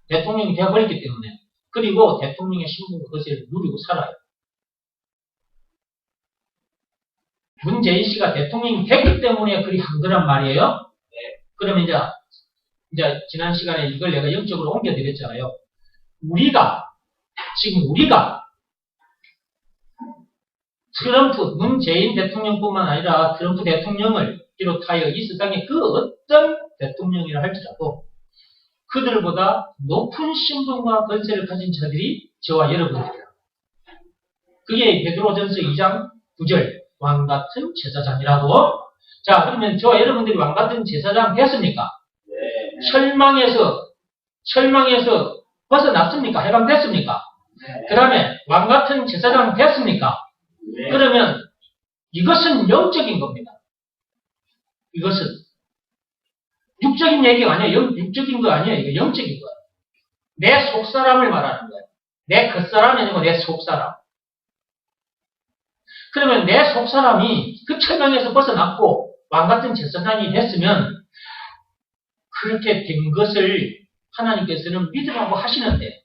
대통령이 되어버렸기 때문에. 그리고 대통령의 신분과 권세를 누리고 살아요. 문재인 씨가 대통령이 됐기 때문에 그리 한 거란 말이에요. 그러면 이제 지난 시간에 이걸 내가 영적으로 옮겨드렸잖아요. 지금 우리가 문재인 대통령뿐만 아니라 트럼프 대통령을 비롯하여 이 세상에 그 어떤 대통령이라 할지라도 그들보다 높은 신분과 권세를 가진 자들이 저와 여러분들이다. 그게 베드로전서 2장 9절 왕같은 제사장이라고. 자, 그러면 저와 여러분들이 왕같은 제사장 됐습니까? 네. 철망에서 벗어났습니까? 해방됐습니까? 네. 그 다음에 왕같은 제사장 됐습니까? 네. 그러면 이것은 영적인 겁니다. 이것은 육적인 얘기가 아니에요. 육적인 거 아니에요. 이거 영적인 거예요. 내 속사람을 말하는 거예요. 내 겉사람이 아니고 내 속사람. 그러면 내 속사람이 그 철망에서 벗어났고 왕같은 제사장이 됐으면 그렇게 된 것을 하나님께서는 믿으라고 하시는데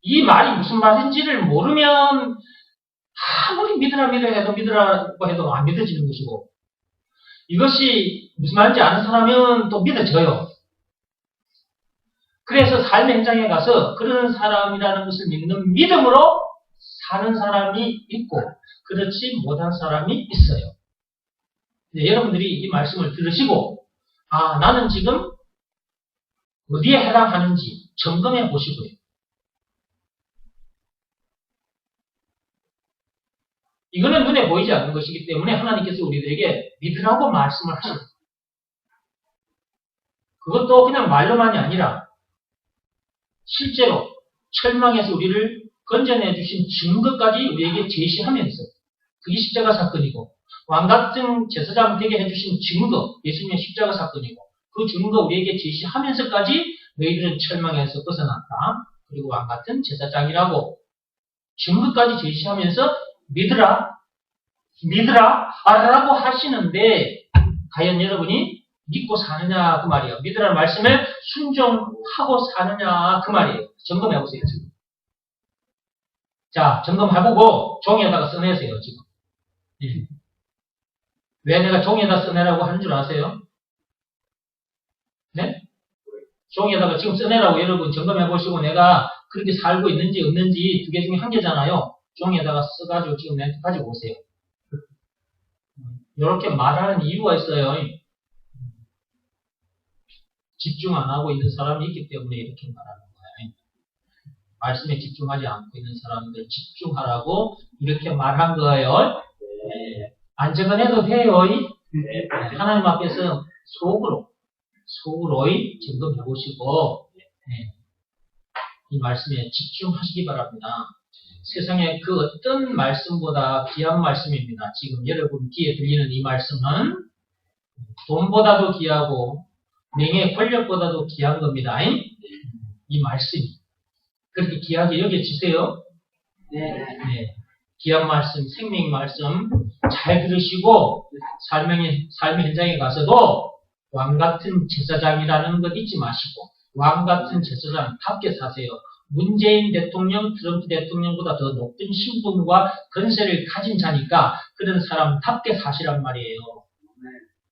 이 말이 무슨 말인지를 모르면 아무리 믿으라고 해도 안 믿어지는 것이고 이것이 무슨 말인지 아는 사람은 또 믿어져요. 그래서 삶의 현장에 가서 그런 사람이라는 것을 믿는 믿음으로 사는 사람이 있고 그렇지 못한 사람이 있어요. 여러분들이 이 말씀을 들으시고 나는 지금 어디에 해당하는지 점검해 보시고요. 이거는 눈에 보이지 않는 것이기 때문에 하나님께서 우리들에게 믿으라고 말씀을 하십니다. 그것도 그냥 말로만이 아니라 실제로 철망에서 우리를 건져내 주신 증거까지 우리에게 제시하면서 그게 십자가 사건이고 왕같은 제사장 되게 해주신 증거, 예수님의 십자가 사건이고 그 증거 우리에게 제시하면서까지 너희들은 철망에서 벗어났다. 그리고 왕같은 제사장이라고 증거까지 제시하면서 믿으라 라고 하시는데 과연 여러분이 믿고 사느냐 그 말이에요. 믿으라는 말씀에 순종하고 사느냐 그 말이에요. 점검해보세요 지금. 자, 점검해보고 종이에다가 써내세요 지금. 예. 왜 내가 종이에다 써내라고 하는 줄 아세요? 네? 종이에다가 지금 써내라고 여러분 점검해보시고 내가 그렇게 살고 있는지 없는지 두 개 중에 한 개잖아요. 종이에다가 써가지고 지금 멘트 가지고 오세요. 이렇게 말하는 이유가 있어요. 집중 안 하고 있는 사람이 있기 때문에 이렇게 말하는 거예요. 말씀에 집중하지 않고 있는 사람들 집중하라고 이렇게 말한 거예요. 네. 안 적어내도 돼요. 네. 하나님 앞에서 속으로 점검해 보시고 이 말씀에 집중하시기 바랍니다. 세상에 그 어떤 말씀보다 귀한 말씀입니다. 지금 여러분 귀에 들리는 이 말씀은 돈보다도 귀하고 명예 권력보다도 귀한 겁니다. 이 말씀이 그렇게 귀하게 여겨지세요? 네. 귀한 말씀, 생명의 말씀 잘 들으시고 삶의 현장에 가서도 왕같은 제사장이라는 것 잊지 마시고 왕같은 제사장답게 사세요. 문재인 대통령, 트럼프 대통령보다 더 높은 신분과 권세를 가진 자니까 그런 사람답게 사시란 말이에요.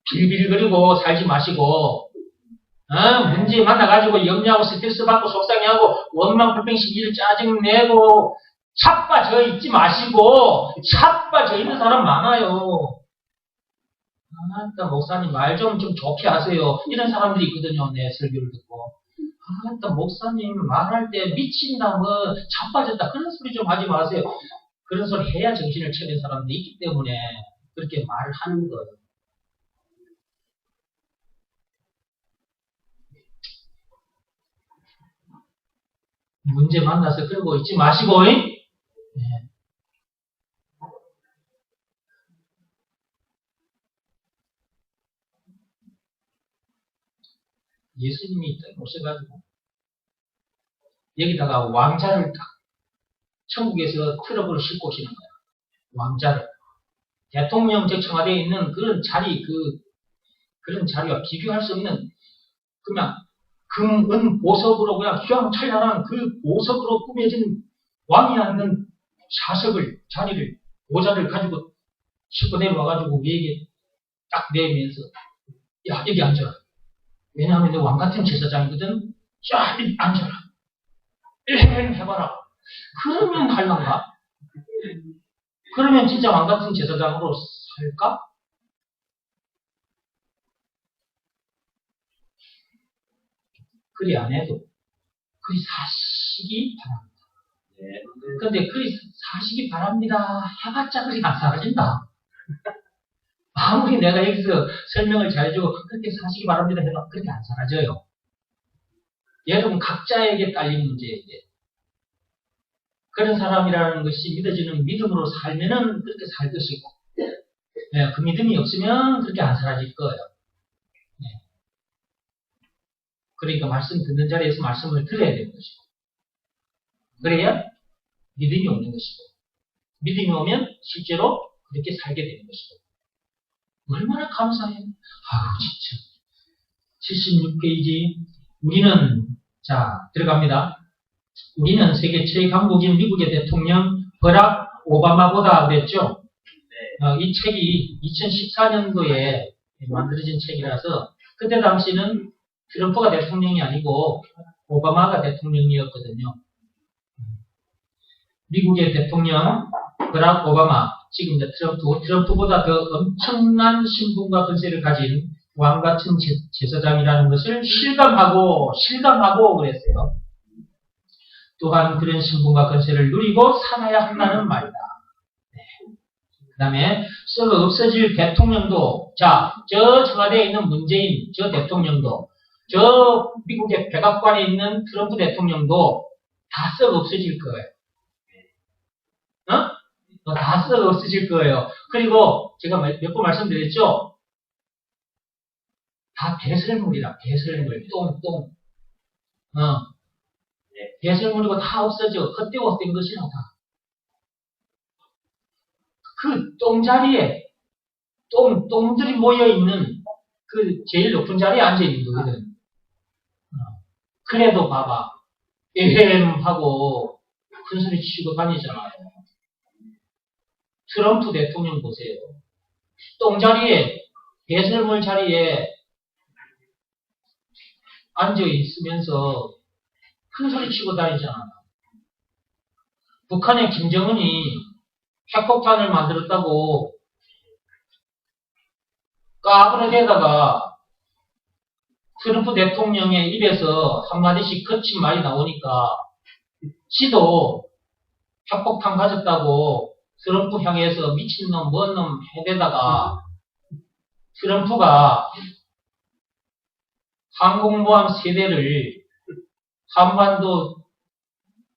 빌빌거리고 살지 마시고 문제 만나가지고 염려하고 스트레스 받고 속상해하고 원망 불평 시기를 짜증내고 자빠져 있지 마시고 자빠져 있는 사람 많아요. 목사님 말 좀 좋게 하세요. 이런 사람들이 있거든요. 내 설교를 듣고. 목사님 말할 때 미친다 뭐 자빠졌다 그런 소리 좀 하지 마세요. 그런 소리 해야 정신을 차린 사람들이 있기 때문에 그렇게 말을 하는 거예요. 문제 만나서 그러고 있지 마시고 예수님이 딱 오셔가지고 여기다가 왕자를 딱 천국에서 트럭으로 싣고 오시는 거야. 왕자를. 대통령직 청와대에 있는 그런 자리, 그런 자리와 비교할 수 없는 그냥 금, 은, 보석으로 그냥 휘황찬란한 그 보석으로 꾸며진 왕이 앉는 자리를, 보좌를 가지고 싣고 내려와가지고 우리에게 딱 내면서 야, 여기 앉아라. 왜냐하면 너 왕같은 제사장이거든. 자, 앉아라. 해봐라. 그러면 할란가? 그러면 진짜 왕같은 제사장으로 살까? 그리 안 해도 그리 사시기 바랍니다. 근데 그리 사시기 바랍니다. 해봤자 그리 안 사라진다. 아무리 내가 여기서 설명을 잘해주고 그렇게 사시기 바랍니다 해도 그렇게 안 사라져요. 여러분 각자에게 딸린 문제예요. 이제. 그런 사람이라는 것이 믿어지는 믿음으로 살면은 그렇게 살 것이고 그 믿음이 없으면 그렇게 안 사라질 거예요. 그러니까 말씀 듣는 자리에서 말씀을 들어야 되는 것이고 그래야 믿음이 오는 것이고 믿음이 오면 실제로 그렇게 살게 되는 것이고 얼마나 감사해요. 진짜 76페이지 우리는 자 들어갑니다. 우리는 세계 최강국인 미국의 대통령 버락 오바마보다 그랬죠. 이 책이 2014년도에 만들어진 책이라서 그때 당시는 트럼프가 대통령이 아니고 오바마가 대통령이었거든요. 미국의 대통령 버락 오바마, 지금 이제 트럼프보다 더 엄청난 신분과 권세를 가진 왕 같은 제사장이라는 것을 실감하고 그랬어요. 또한 그런 신분과 권세를 누리고 살아야 한다는 말이다. 네. 그 다음에 썩어 없어질 대통령도, 자, 저 청와대에 있는 문재인 저 대통령도, 저 미국의 백악관에 있는 트럼프 대통령도 다 썩어 없어질 거예요. 다 썩어 없어질 거예요. 그리고 제가 몇 번 말씀드렸죠? 다 배설물이다. 배설물, 똥. 배설물이고 다 없어져. 헛된 것이라 다. 그 똥자리에 똥들이 모여있는 그 제일 높은 자리에 앉아있는 거거든. 그래도 봐봐. 하고 큰소리 치고 다니잖아요. 트럼프 대통령 보세요. 똥자리에, 배설물 자리에 앉아있으면서 큰소리 치고 다니잖아요. 북한의 김정은이 핵폭탄을 만들었다고 까불어대다가 트럼프 대통령의 입에서 한마디씩 거친 말이 나오니까 지도 핵폭탄 가졌다고 트럼프 향해서 미친놈 뭔놈 해대다가 트럼프가 항공모함 3대를 한반도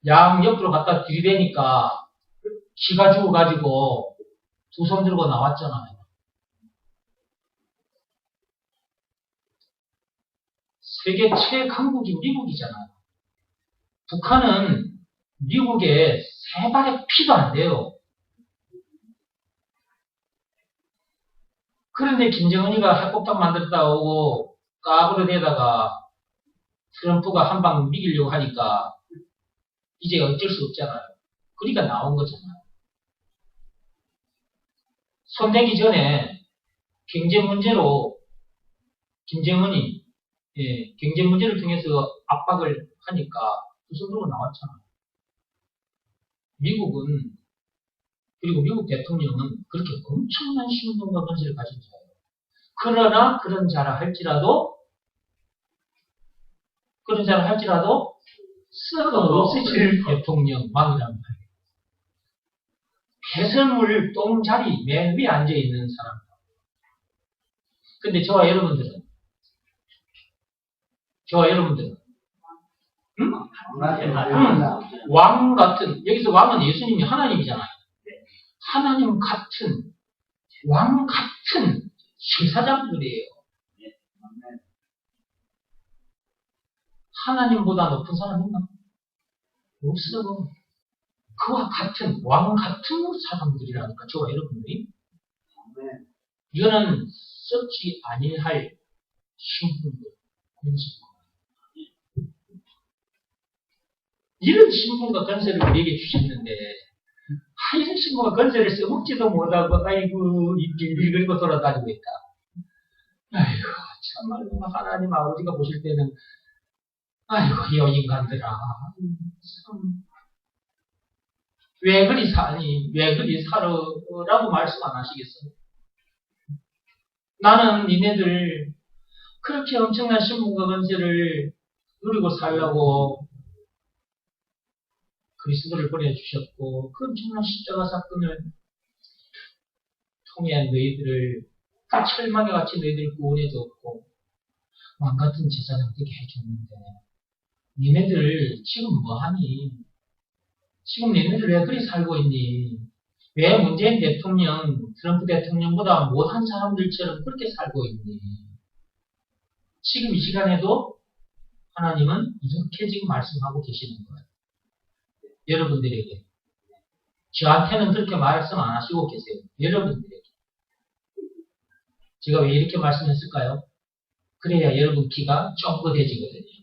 양옆으로 갖다 들이대니까 기가 죽어가지고 두 손 들고 나왔잖아요. 세계 최강국이 미국이잖아요. 북한은 미국의 3발의 피도 안 돼요. 그런데 김정은이가 핵폭탄 만들었다고 까불어대다가 트럼프가 한 방 미기려고 하니까 이제 어쩔 수 없잖아요. 그러니까 나온 거잖아요. 손대기 전에 경제 문제로 김정은이 경제 문제를 통해서 압박을 하니까 두 손 들고 나왔잖아요. 미국은, 그리고 미국 대통령은 그렇게 엄청난 신분과 권세를 가진 자예요. 그러나 그런 자라 할지라도 썩어 없어질 대통령, 왕이란 말이에요. 배설물 똥자리 맨 위에 앉아있는 사람. 근데 저와 여러분들은 왕 같은, 여기서 왕은 예수님이 하나님이잖아요. 하나님 같은, 왕 같은 제사장들이에요. 하나님보다 높은 사람 있나? 없어. 그와 같은, 왕 같은 사람들이라니까, 저와 여러분들이. 이거는 썩지 아니할 신분들, 이런 신분과 권세를 우리에게 주셨는데, 이런 신분과 권세를 써먹지도 못하고, 아이고, 이 빌빌거리고 돌아다니고 있다. 아이고, 참말로 하나님 아버지가 보실 때는, 아이고, 이 인간들아, 참. 왜 그리 사니? 왜 그리 살아라고 말씀 안 하시겠어요? 나는 니네들 그렇게 엄청난 신분과 권세를 누리고 살려고 그리스도를 보내주셨고 그 엄청난 십자가 사건을 통해 너희들을 그 철망에 같이 너희들을 구원해줬고 왕같은 제사장 되게 해줬는데 니네들 지금 뭐하니? 지금 니네들 왜 그리 살고 있니? 왜 문재인 대통령, 트럼프 대통령보다 못한 사람들처럼 그렇게 살고 있니? 지금 이 시간에도 하나님은 이렇게 지금 말씀하고 계시는 거예요. 여러분들에게. 저한테는 그렇게 말씀 안 하시고 계세요. 여러분들에게. 제가 왜 이렇게 말씀했을까요? 그래야 여러분 귀가 쫑긋해지거든요.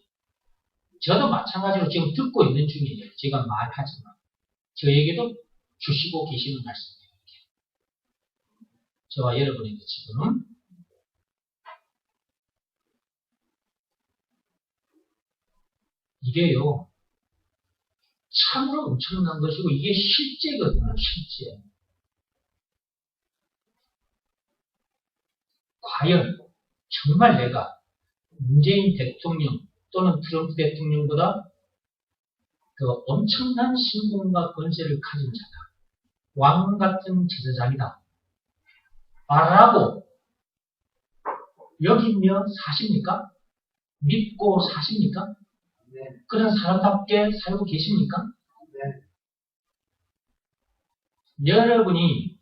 저도 마찬가지로 지금 듣고 있는 중이에요. 제가 말하지만. 저에게도 주시고 계시는 말씀이에요. 저와 여러분에게 지금 이게요, 참으로 엄청난 것이고, 이게 실제거든요, 실제. 과연, 정말 내가 문재인 대통령 또는 트럼프 대통령보다 그 엄청난 신분과 권세를 가진 자다. 왕 같은 제사장이다. 말하고 여기면 사십니까? 믿고 사십니까? 네. 그런 사람답게 살고 계십니까? 네. 여러분이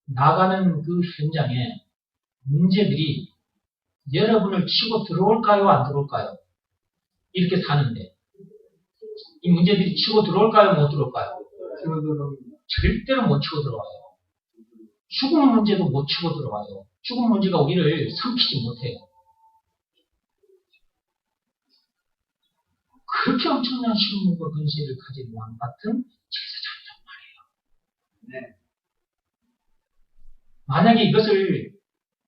나가는 그 현장에 문제들이 여러분을 치고 들어올까요? 안 들어올까요? 이렇게 사는데 이 문제들이 치고 들어올까요? 못 들어올까요? 절대로 못 치고 들어와요. 죽음 문제도 못 치고 들어와요. 죽음 문제가 우리를 삼키지 못해요. 그렇게 엄청난 신분과 권세를 가진 왕 같은 제사장이란 말이에요. 네. 만약에 이것을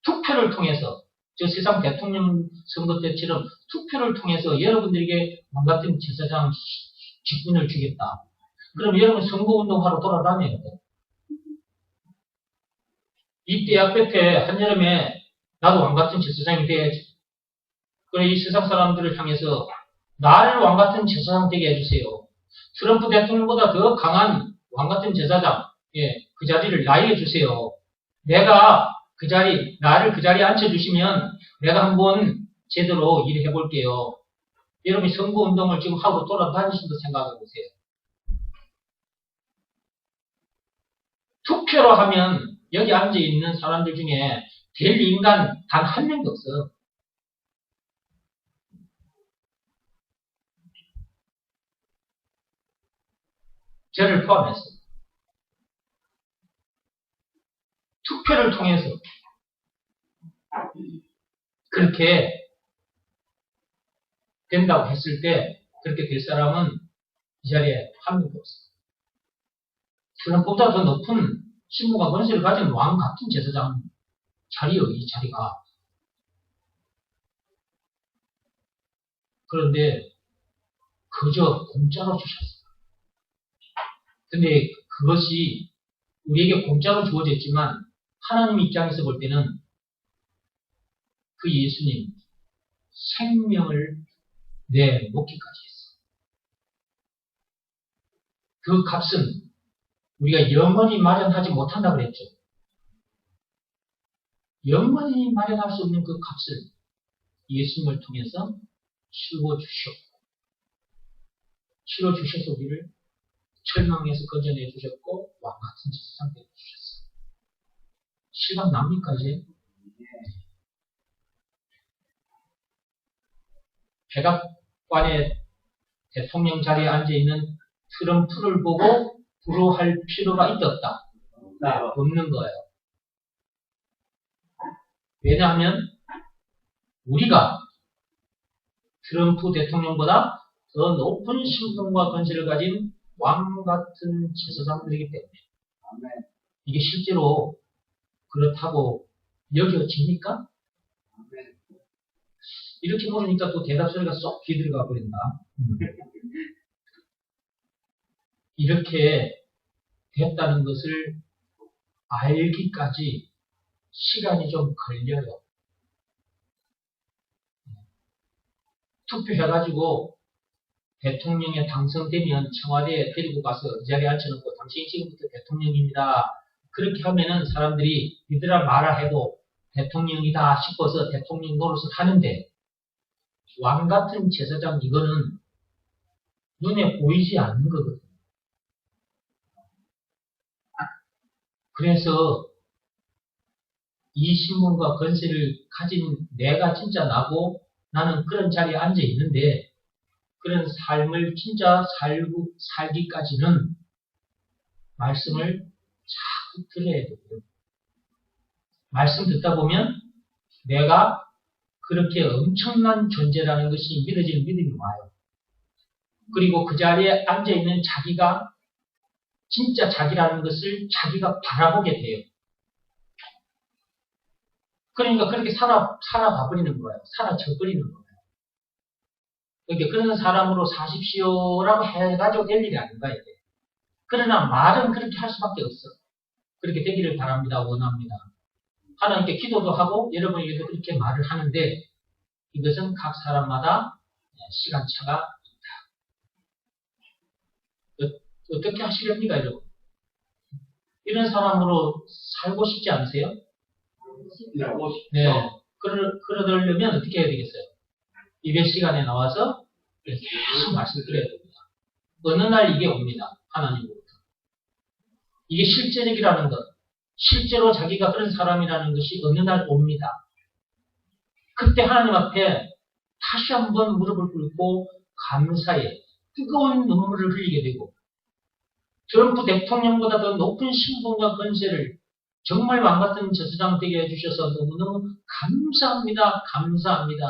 투표를 통해서, 저 세상 대통령 선거 때처럼 투표를 통해서 여러분들에게 왕 같은 제사장 직분을 주겠다. 그럼 여러분 선거운동하러 돌아다녀야 돼. 이때 앞에 한여름에 나도 왕 같은 제사장이 돼야지. 그래, 이 세상 사람들을 향해서 나를 왕 같은 제사장 되게 해주세요. 트럼프 대통령보다 더 강한 왕 같은 제사장, 그 자리를 나에게 주세요. 내가 나를 그 자리에 앉혀주시면 내가 한번 제대로 일해볼게요. 여러분이 선거운동을 지금 하고 돌아다니신다 생각해보세요. 투표로 하면 여기 앉아있는 사람들 중에 될 인간 단 한 명도 없어. 저를 포함해서. 투표를 통해서 그렇게 된다고 했을 때 그렇게 될 사람은 이 자리에 한 명도 없어요. 트럼프보다 더 높은 신분과 권세를 가진 왕 같은 제사장 자리요, 이 자리가. 그런데 그저 공짜로 주셨어요. 근데 그것이 우리에게 공짜로 주어졌지만 하나님 입장에서 볼 때는 그 예수님 생명을 내놓기까지 했어요. 그 값은 우리가 영원히 마련하지 못한다 그랬죠. 영원히 마련할 수 없는 그 값을 예수님을 통해서 치러 주셔서 우리를 절망에서 건져내 주셨고 왕 같은 세상 되게 주셨어요. 실감 납니까 이제? 백악관의 대통령 자리에 앉아있는 트럼프를 보고 부러워할 필요가 있었다. 없는 거예요. 왜냐하면 우리가 트럼프 대통령보다 더 높은 신분과 권세를 가진 왕 같은 제사장들이기 때문에 이게 실제로 그렇다고 여겨집니까? 이렇게 물으니까 또 대답 소리가 쏙 귀 들어가 버린다. 이렇게 됐다는 것을 알기까지 시간이 좀 걸려요. 투표해가지고 대통령에 당선되면 청와대에 데리고 가서 이 자리에 앉혀놓고 당신이 지금부터 대통령입니다. 그렇게 하면은 사람들이 이들아 말아 해도 대통령이다 싶어서 대통령 노릇을 하는데 왕 같은 제사장 이거는 눈에 보이지 않는 거거든요. 그래서 이 신분과 권세를 가진 내가 진짜 나고 나는 그런 자리에 앉아 있는데 그런 삶을 진짜 살기까지는 말씀을 자꾸 들어야 돼요. 말씀 듣다 보면 내가 그렇게 엄청난 존재라는 것이 믿어지는 믿음이 와요. 그리고 그 자리에 앉아있는 자기가 진짜 자기라는 것을 자기가 바라보게 돼요. 그러니까 그렇게 살아가버리는 거예요. 사라져버리는 거예요. 그러니까 그런 사람으로 사십시오라고 해가지고 될 일이 아닌가, 이게. 그러나 말은 그렇게 할 수밖에 없어. 그렇게 되기를 바랍니다. 원합니다. 하나님께 기도도 하고 여러분에게도 그렇게 말을 하는데 이것은 각 사람마다 시간차가 있다. 어떻게 하시렵니까, 여러분? 이런 사람으로 살고 싶지 않으세요? 네. 그러려면 어떻게 해야 되겠어요? 예배 시간에 나와서 계속 말씀드려야 됩니다. 어느 날 이게 옵니다. 하나님으로부터. 이게 실제력이라는 것. 실제로 자기가 그런 사람이라는 것이 어느 날 옵니다. 그때 하나님 앞에 다시 한번 무릎을 꿇고 감사에 뜨거운 눈물을 흘리게 되고 트럼프 대통령보다 더 높은 신분과 권세를 정말 왕같은 제사장 되게 해주셔서 너무너무 감사합니다. 감사합니다.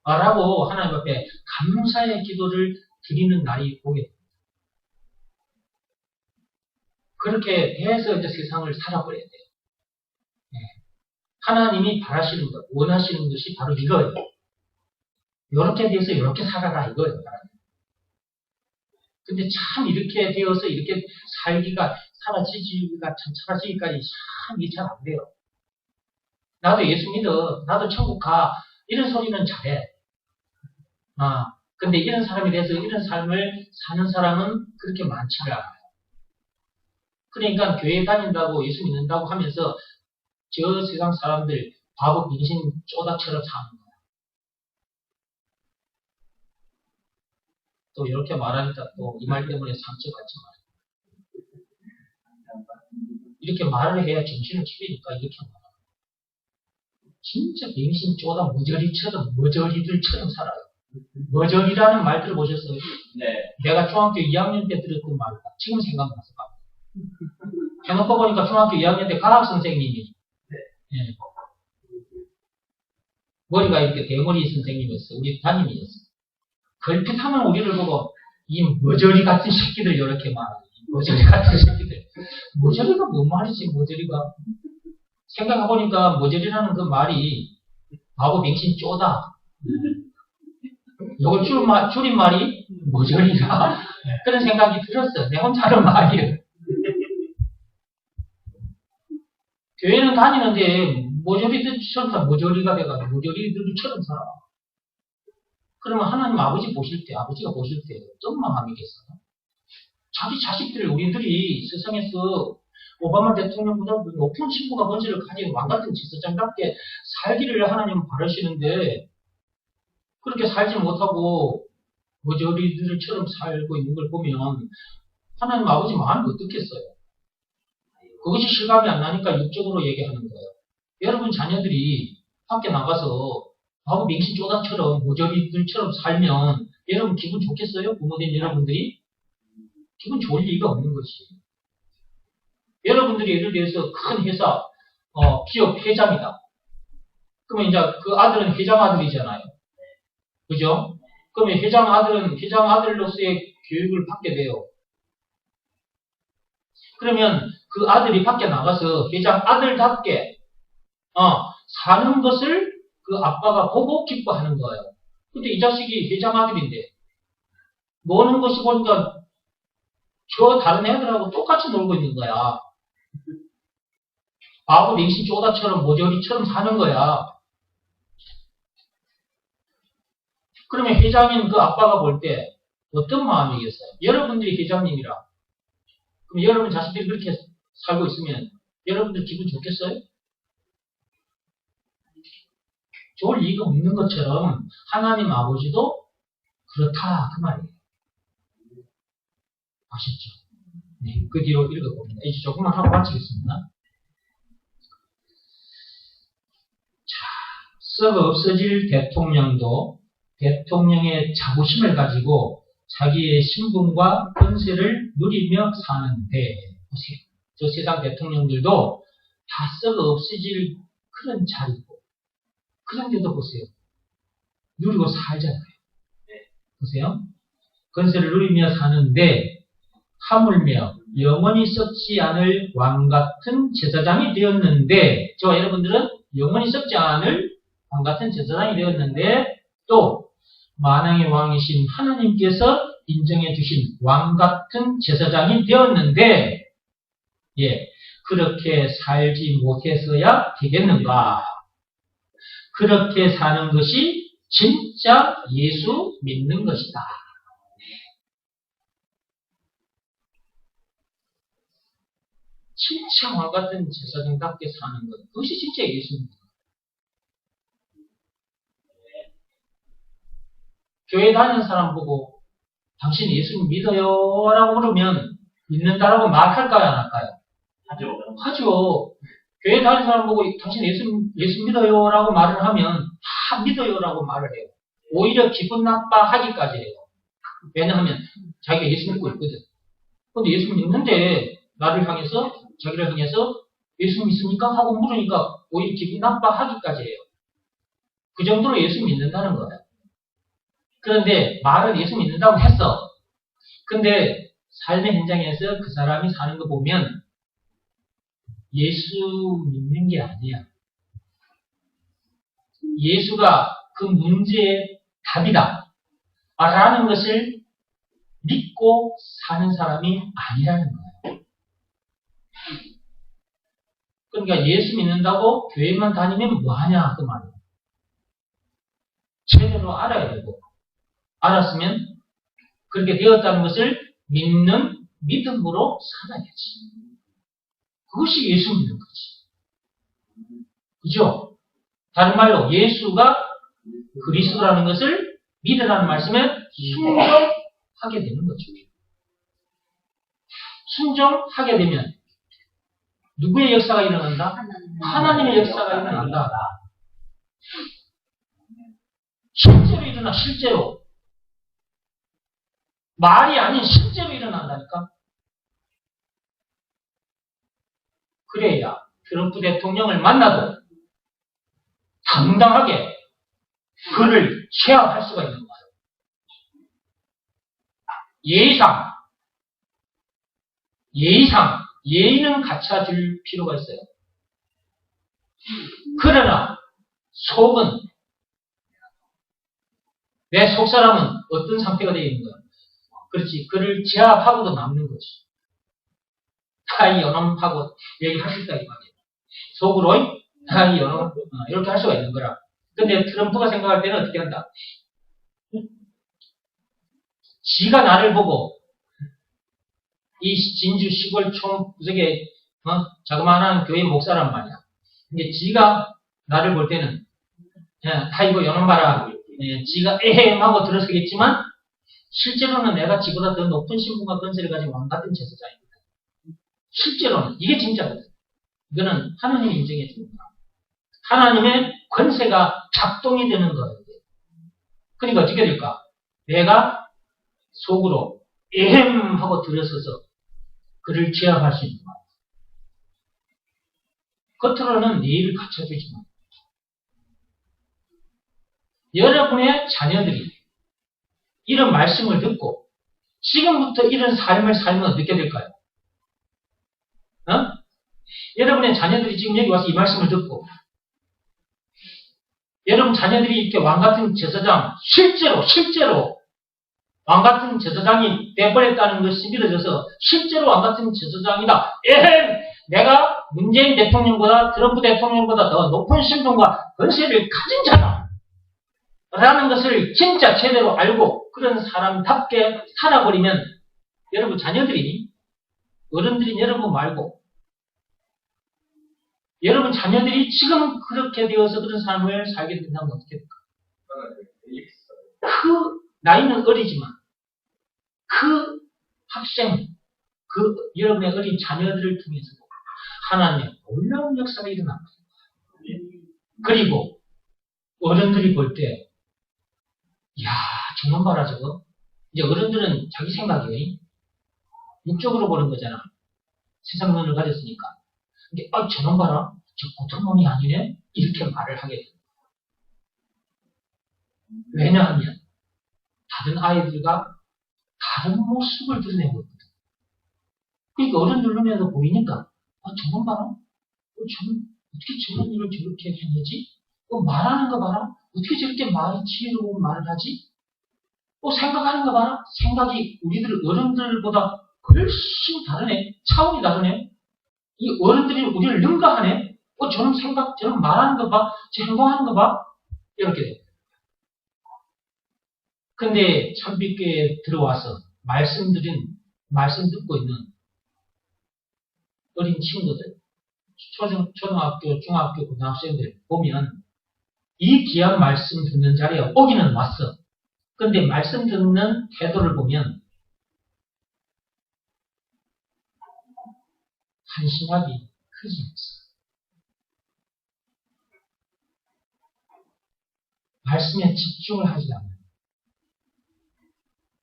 라고 하나님 앞에 감사의 기도를 드리는 날이 오게 됩니다. 그렇게 해서 이제 세상을 살아버려야 돼요. 네. 하나님이 바라시는 것, 원하시는 것이 바로 이거예요. 이렇게 돼서 이렇게 살아라 이거예요. 근데 참 이렇게 되어서 이렇게 살기가 사라지기까지 참 이게 잘 안 돼요. 나도 예수 믿어. 나도 천국 가. 이런 소리는 잘해. 근데 이런 사람에 대해서 이런 삶을 사는 사람은 그렇게 많지가 않아요. 그러니까 교회 다닌다고 예수 믿는다고 하면서 저 세상 사람들 바보 빙신 쪼다처럼 사는 거야. 또 이렇게 말하니까 또 이 말 때문에 상처받지만 이렇게 말을 해야 정신을 차리니까 이렇게 말하는 거야. 진짜 빙신 쪼다 머저리들처럼 살아요. 머저리라는 말 들어보셨어요? 네. 내가 중학교 2학년 때 들었던 말이다. 지금 생각나서 해놓고 보니까 중학교 2학년 때 과학 선생님이 네. 머리가 이렇게 대머리 선생님이었어. 우리 담임이었어. 걸핏하면 우리를 보고 이 머저리 같은 새끼들 이렇게 말하는 머저리 같은 새끼들. 머저리가 뭔 말이지? 머저리가 생각해보니까 머저리라는 그 말이 바보 맹신 쪼다. 이걸 줄임말이 머저리가 그런 생각이 들었어. 내 혼자 하는 말이에요. 교회는 다니는데 머저리들처럼 머저리가 돼가지고 머저리들처럼 살아. 그러면 하나님 아버지가 보실 때 어떤 마음이겠어요? 자기 자식들 우리들이 세상에서 오바마 대통령보다 높은 신분과 권세를 가진 왕같은 제사장답게 살기를 하나님은 바라시는데 그렇게 살지 못하고 머저리들처럼 살고 있는 걸 보면 하나님 아버지 마음이 어떻겠어요? 그것이 실감이 안 나니까 육적으로 얘기하는 거예요. 여러분 자녀들이 밖에 나가서 바보 맹신 쪼다처럼 모조리들처럼 살면 여러분 기분 좋겠어요? 부모된 여러분들이? 기분 좋을 리가 없는 것이. 여러분들이 예를 들어서 큰 회사, 기업 회장이다. 그러면 이제 그 아들은 회장 아들이잖아요. 그죠? 그러면 회장 아들로서의 교육을 받게 돼요. 그러면 그 아들이 밖에 나가서 회장 아들답게 사는 것을 그 아빠가 보고 기뻐하는 거예요. 근데 이 자식이 회장 아들인데 노는 것이 보니까 저 다른 애들하고 똑같이 놀고 있는 거야. 바보 맹신 쪼다처럼 모조리처럼 사는 거야. 그러면 회장인 그 아빠가 볼 때 어떤 마음이겠어요? 여러분들이 회장님이라. 그럼 여러분 자식들이 그렇게 살고 있으면 여러분들 기분 좋겠어요? 좋을 리가 없는 것처럼 하나님 아버지도 그렇다 그 말이에요. 아셨죠? 네, 그 뒤로 읽어봅니다. 이제 조금만 하고 마치겠습니다. 자, 썩어 없어질 대통령도 대통령의 자부심을 가지고 자기의 신분과 권세를 누리며 사는데 보세요. 저 세상 대통령들도 다 썩어 없어질 그런 자리고 그런데도 보세요. 누리고 살잖아요. 보세요. 권세를 누리며 사는데 하물며 영원히 썩지 않을 왕같은 제사장이 되었는데 저와 여러분들은 영원히 썩지 않을 왕같은 제사장이 되었는데 또 만왕의 왕이신 하나님께서 인정해 주신 왕 같은 제사장이 되었는데, 예, 그렇게 살지 못해서야 되겠는가? 그렇게 사는 것이 진짜 예수 믿는 것이다. 진짜 왕 같은 제사장답게 사는 것, 그것이 진짜 예수 믿는 것. 교회 다니는 사람 보고 당신 예수 믿어요? 라고 물으면 믿는다라고 말할까요? 안 할까요? 하죠. 교회 다니는 사람 보고 당신 예수 믿어요? 라고 말을 하면 다 믿어요? 라고 말을 해요. 오히려 기분 나빠하기까지 해요. 왜냐하면 자기가 예수 믿고 있거든. 근데 예수 믿는데 자기를 향해서 예수 믿습니까? 하고 물으니까 오히려 기분 나빠하기까지 해요. 그 정도로 예수 믿는다는 거예요. 그런데 말은 예수 믿는다고 했어. 근데 삶의 현장에서 그 사람이 사는 거 보면 예수 믿는 게 아니야. 예수가 그 문제의 답이다. 라는 것을 믿고 사는 사람이 아니라는 거예요. 그러니까 예수 믿는다고 교회만 다니면 뭐하냐 그 말이에요. 제대로 알아야 되고 알았으면 그렇게 되었다는 것을 믿는 믿음으로 살아야지. 그것이 예수 믿는 거지. 그죠? 다른 말로 예수가 그리스도라는 것을 믿으라는 말씀에 순종하게 되는 거죠. 순종하게 되면 누구의 역사가 일어난다? 하나님의 역사가 일어난다. 실제로 일어나, 실제로. 말이 아닌 실제로 일어난다니까. 그래야 트럼프 대통령을 만나도 당당하게 그를 제압할 수가 있는 거예요. 예의는 갖춰줄 필요가 있어요. 그러나 속은, 내 속사람은 어떤 상태가 되어 있는 거야? 그렇지, 그를 제압하고도 남는 거지. 이 연엄하고 얘기할 수 있다 이 말이에요. 속으로 이 연엄 이렇게 할 수가 있는 거라. 근데 트럼프가 생각할 때는 어떻게 한다? 지가 나를 보고 이 진주 시골 총구석에 자그마한 교회 목사란 말이야. 근데 지가 나를 볼 때는 이거 연엄 봐라. 지가 에헴 하고 들어서겠지만 실제로는 내가 지보다 더 높은 신분과 건세를 가진 왕 같은 제사장입니다. 실제로는 이게 진짜거든. 이거는 하나님이 인정해 주는 거야. 하나님의 권세가 작동이 되는 거예요. 그러니까 어떻게 될까? 내가 속으로 에헴 하고 들어서서 그를 제압할 수 있는 거야. 겉으로는 예의를 갖춰주지만 여러분의 자녀들이 이런 말씀을 듣고 지금부터 이런 삶을 살면 어떻게 될까요? 여러분의 자녀들이 지금 여기 와서 이 말씀을 듣고 여러분 자녀들이 이렇게 왕같은 제사장 실제로 왕같은 제사장이 돼버렸다는 것이 믿어져서 실제로 왕같은 제사장이다. 내가 문재인 대통령보다 트럼프 대통령보다 더 높은 신분과 권세를 가진 자다. 라는 것을 진짜 제대로 알고 그런 사람답게 살아버리면 여러분 자녀들이 어른들인 여러분 말고 여러분 자녀들이 지금 그렇게 되어서 그런 삶을 살게 된다면 어떻게 될까? 그 나이는 어리지만 그 학생, 여러분의 어린 자녀들을 통해서도 하나님의 놀라운 역사가 일어납니다. 그리고 어른들이 볼 때 저놈 봐라 저거. 이제 어른들은 자기 생각이 육적으로 보는 거잖아. 세상 눈을 가졌으니까. 근데 저놈 봐라. 저 보통 놈이 아니네. 이렇게 말을 하게 됩니다. 왜냐하면 다른 아이들과 다른 모습을 드러내고 있거든. 그러니까 어른들 눈에서 보이니까 저놈 봐라. 저는 어떻게 저런 일을 저렇게 해내지? 말하는 거 봐라. 어떻게 저렇게 말이 지혜로운 말을 하지? 생각하는 거 봐라. 생각이 우리들 어른들보다 훨씬 다르네. 차원이 다르네. 이 어른들이 우리를 능가하네. 저런 생각, 저런 말하는 거 봐. 저 행동하는 거 봐. 이렇게 돼. 근데 참빛교회에 들어와서 말씀 듣고 있는 어린 친구들, 초등학교, 중학교, 고등학생들 보면 이 귀한 말씀 듣는 자리에 오기는 왔어. 근데 말씀 듣는 태도를 보면 한심하기 크지 않습니다. 말씀에 집중을 하지 않아요.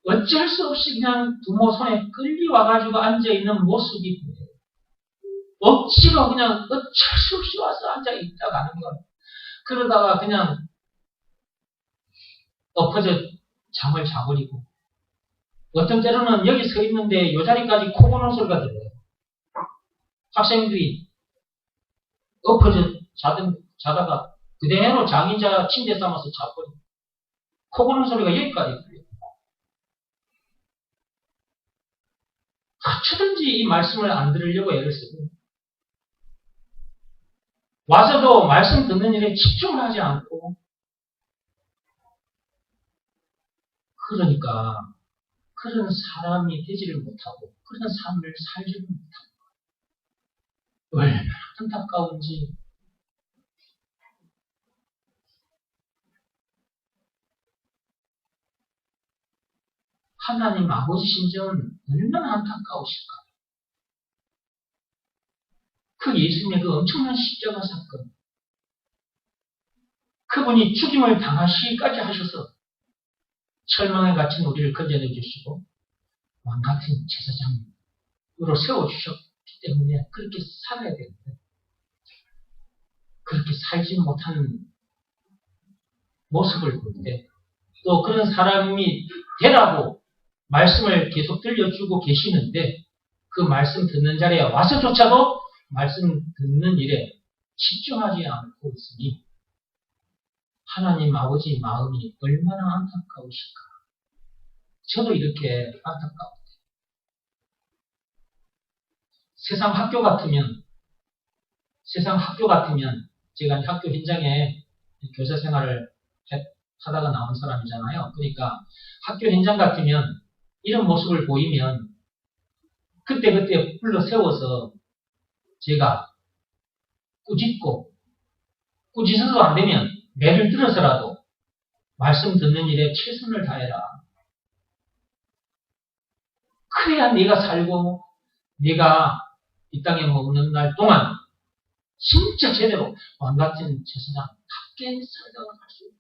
어쩔 수 없이 그냥 부모 손에 끌려와가지고 앉아있는 모습이 보여요. 억지로 그냥 어쩔 수 없이 와서 앉아있다 가는 거예요. 그러다가 그냥 엎어져 잠을 자버리고 어떤 때로는 여기 서 있는데 요 자리까지 코 고는 소리가 들려요. 학생들이 엎어져 자다가 그대로 장의자 침대 삼아서 자버리고 코 고는 소리가 여기까지 들려요. 어쩌든지 이 말씀을 안 들으려고 애를 쓰고 와서도 말씀 듣는 일에 집중을 하지 않고 그러니까 그런 사람이 되지를 못하고 그런 삶을 살지를 못하고 얼마나 안타까운지 하나님 아버지 심정은 얼마나 안타까우실까. 그 예수님의 그 엄청난 십자가 사건 그분이 죽임을 당하시기까지 하셔서 철망에 갇힌 우리를 건져내 주시고 왕같은 제사장으로 세워주셨기 때문에 그렇게 살아야 되는데 그렇게 살지 못하는 모습을 볼 때 또 그런 사람이 되라고 말씀을 계속 들려주고 계시는데 그 말씀 듣는 자리에 와서조차도 말씀 듣는 일에 집중하지 않고 있으니 하나님 아버지 마음이 얼마나 안타까우실까. 저도 이렇게 안타까워요. 세상 학교 같으면 제가 학교 현장에 교사 생활을 하다가 나온 사람이잖아요. 그러니까 학교 현장 같으면 이런 모습을 보이면 그때그때 불러 세워서 제가 꾸짖어도 안 되면 매를 들어서라도 말씀 듣는 일에 최선을 다해라. 그래야 네가 살고 네가 이 땅에 머무는 날 동안 진짜 제대로 왕같은 제사장답게 살다가 갈 수 있다.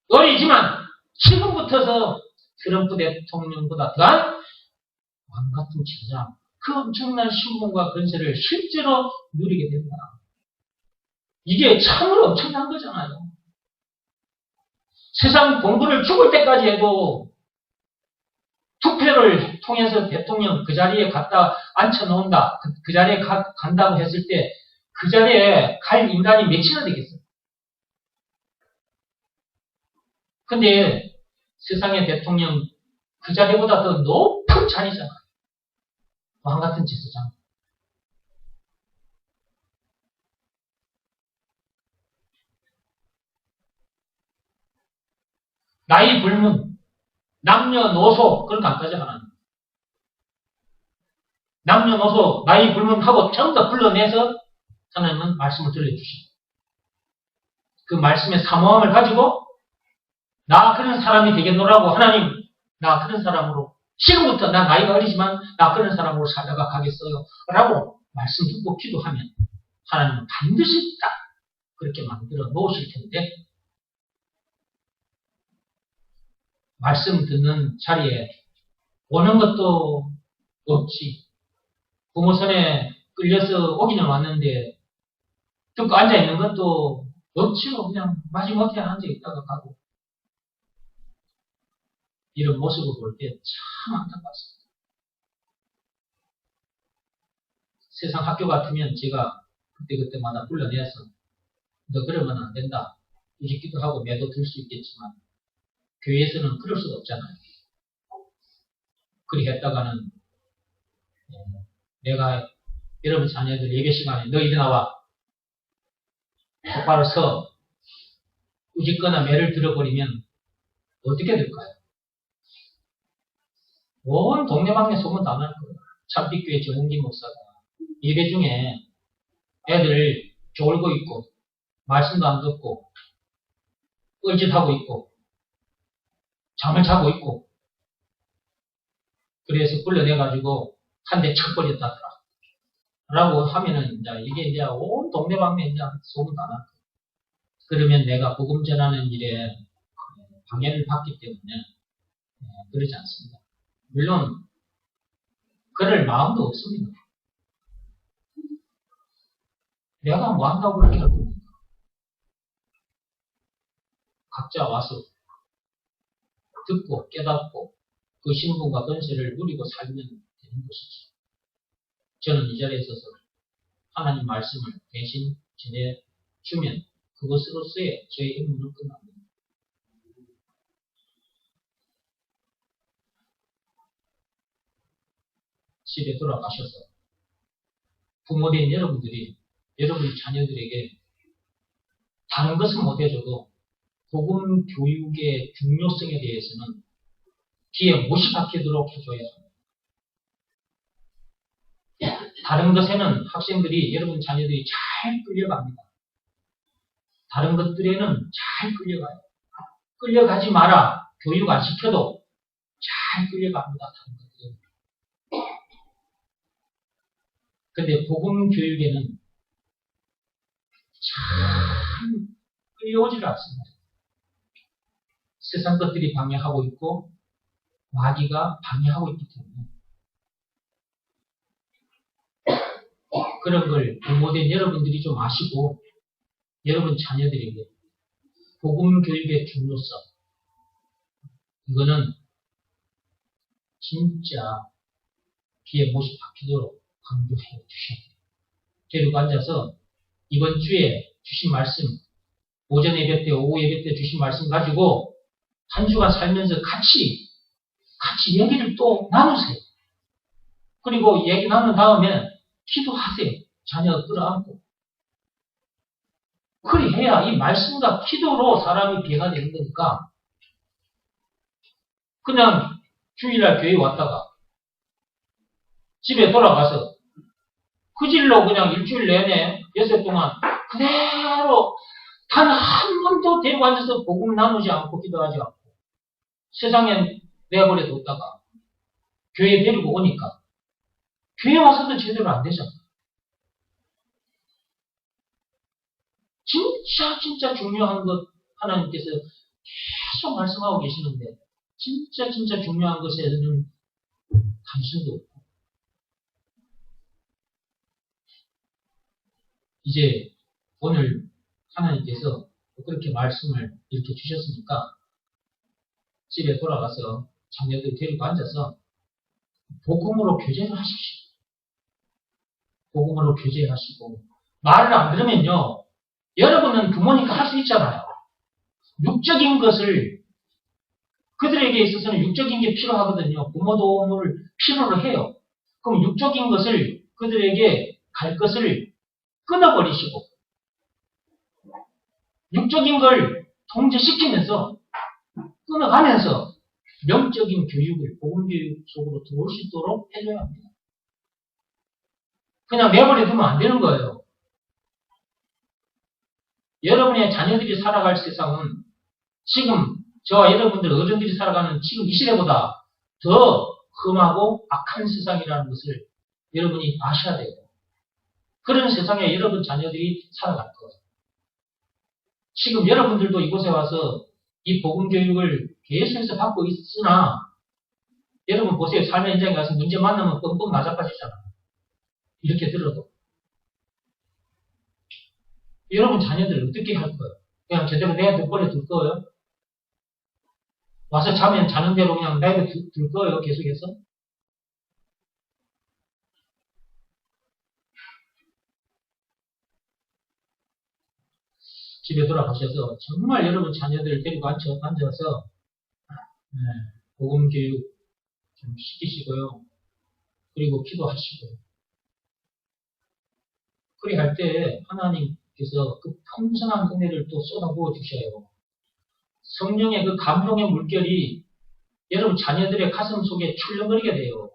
어리지만 지금부터서 트럼프 대통령보다 더한 왕같은 제사장 그 엄청난 신분과 권세를 실제로 누리게 된다. 이게 참으로 엄청난 거잖아요. 세상 공부를 죽을 때까지 해도 투표를 통해서 대통령 그 자리에 갖다 앉혀놓는다. 그 자리에 간다고 했을 때 그 자리에 갈 인간이 몇이나 되겠어요. 근데 세상의 대통령 그 자리보다 더 높은 자리잖아요. 왕같은 제사장. 나이 불문, 남녀노소 그런 거 안 따져 하나님. 남녀노소 나이 불문하고 전부 다 불러내서 하나님은 말씀을 들려주시고 그 말씀의 사모함을 가지고 나 그런 사람이 되겠노라고 하나님 나 그런 사람으로 지금부터 나 나이가 어리지만 나 그런 사람으로 살다가 가겠어요 라고 말씀 듣고 기도하면 하나님은 반드시 딱 그렇게 만들어 놓으실 텐데 말씀 듣는 자리에 오는 것도 없지. 부모 손에 끌려서 오기는 왔는데 듣고 앉아있는 것도 없지요. 그냥 마지못해 앉아있다가 가고 이런 모습을 볼 때 참 안타깝습니다. 세상 학교 같으면 제가 그때그때마다 불러내서 너 그러면 안 된다. 꾸짖기도 하고 매도 들 수 있겠지만 교회에서는 그럴 수가 없잖아요. 그리 했다가는 내가 여러분 자녀들 예배 시간에 너 일어나와 똑바로 서 꾸짖거나 매를 들어버리면 어떻게 될까요? 온 동네방네 소문 다 날 거예요. 참빛교회 정은기 목사가 예배 중에 애들 졸고 있고 말씀도 안 듣고 뻘짓하고 있고 잠을 자고 있고 그래서 불러내가지고 한 대 쳐 버렸다더라 라고 하면은 이게 이제 온 동네방네 이제 소문 다 날 거예요. 그러면 내가 복음 전하는 일에 방해를 받기 때문에 그러지 않습니다. 물론 그럴 마음도 없습니다. 내가 뭐 한다고 그렇게 할 겁니까? 각자 와서 듣고 깨닫고 그 신분과 권세를 누리고 살면 되는 것이지. 저는 이 자리에 있어서 하나님 말씀을 대신 전해주면 그것으로서의 저의 임무는 끝납니다. 집에 돌아가셔서 부모된 여러분들이 여러분 자녀들에게 다른 것은 못해줘도 복음 교육의 중요성에 대해서는 귀에 못이 박히도록 해줘야 합니다. 다른 것에는 학생들이 여러분 자녀들이 잘 끌려갑니다. 다른 것들에는 잘 끌려가요. 끌려가지 마라. 교육 안 시켜도 잘 끌려갑니다. 다른 것들에는. 근데 복음 교육에는 참 끌려오지를 않습니다. 세상 것들이 방해하고 있고 마귀가 방해하고 있기 때문에 그런 걸 부모된 여러분들이 좀 아시고 여러분 자녀들에게 복음 교육의 중요성 이거는 진짜 귀에 못이 박히도록 강조해 주셔야 돼요. 데리고 앉아서 이번 주에 주신 말씀 오전 예배 때 오후 예배 때 주신 말씀 가지고 한 주간 살면서 같이 얘기를 또 나누세요. 그리고 얘기 나눈 다음에 기도하세요. 자녀 끌어안고. 그리 해야 이 말씀과 기도로 사람이 변화가 되는 거니까 그냥 주일날 교회 왔다가 집에 돌아가서 그 질로 그냥 일주일 내내 예수 동안 그대로 단 한 번도 데리고 앉아서 복음 나누지 않고 기도하지 않고 세상에 내버려 뒀다가 교회 데리고 오니까 교회 와서도 제대로 안 되잖아. 진짜 중요한 것 하나님께서 계속 말씀하고 계시는데 진짜 중요한 것에는 관심도 없고 이제 오늘 하나님께서 그렇게 말씀을 이렇게 주셨으니까 집에 돌아가서 자녀들 데리고 앉아서 복음으로 교제를 하십시오. 복음으로 교제하시고 말을 안 들으면요 여러분은 부모니까 할 수 있잖아요. 육적인 것을 그들에게 있어서는 육적인 게 필요하거든요. 부모 도움을 필요로 해요. 그럼 육적인 것을 그들에게 갈 것을 끊어버리시고 육적인 걸 통제시키면서 끊어가면서 영적인 교육을 복음교육 속으로 들어올 수 있도록 해줘야 합니다. 그냥 내버려 두면 안 되는 거예요. 여러분의 자녀들이 살아갈 세상은 지금 저와 여러분들 어른들이 살아가는 지금 이 시대보다 더 험하고 악한 세상이라는 것을 여러분이 아셔야 돼요. 그런 세상에 여러분 자녀들이 살아갈 거예요. 지금 여러분들도 이곳에 와서 이 복음 교육을 계속해서 받고 있으나 여러분 보세요. 삶의 현장에 가서 문제 만나면 뻥뻥 맞아빠지잖아요. 이렇게 들어도. 여러분 자녀들 어떻게 할 거예요? 그냥 제대로 내버려 둘 거예요? 와서 자면 자는 대로 그냥 내버려 둘 거예요? 계속해서? 집에 돌아가셔서 정말 여러분 자녀들 데리고 앉아서 복음 교육 좀 시키시고요. 그리고 기도하시고요. 그리 할 때 하나님께서 그 풍성한 은혜를 또 쏟아부어 주셔요. 성령의 그 감동의 물결이 여러분 자녀들의 가슴 속에 출렁거리게 돼요.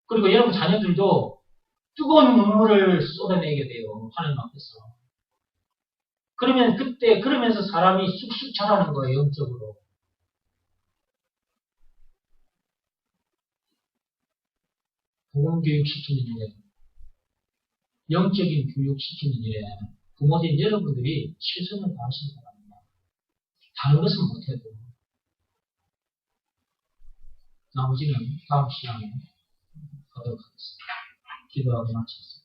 그리고 여러분 자녀들도 뜨거운 눈물을 쏟아내게 돼요. 하나님 앞에서. 그러면 그때 그러면서 사람이 쑥쑥 자라는 거예요. 영적으로. 복음 교육 시키는 일에, 영적인 교육 시키는 일에 부모님 여러분들이 최선을 다하시는 거랍니다. 다른 것은 못해도. 나머지는 다음 시간에 하도록 하겠습니다. 기도하고 마치겠습니다.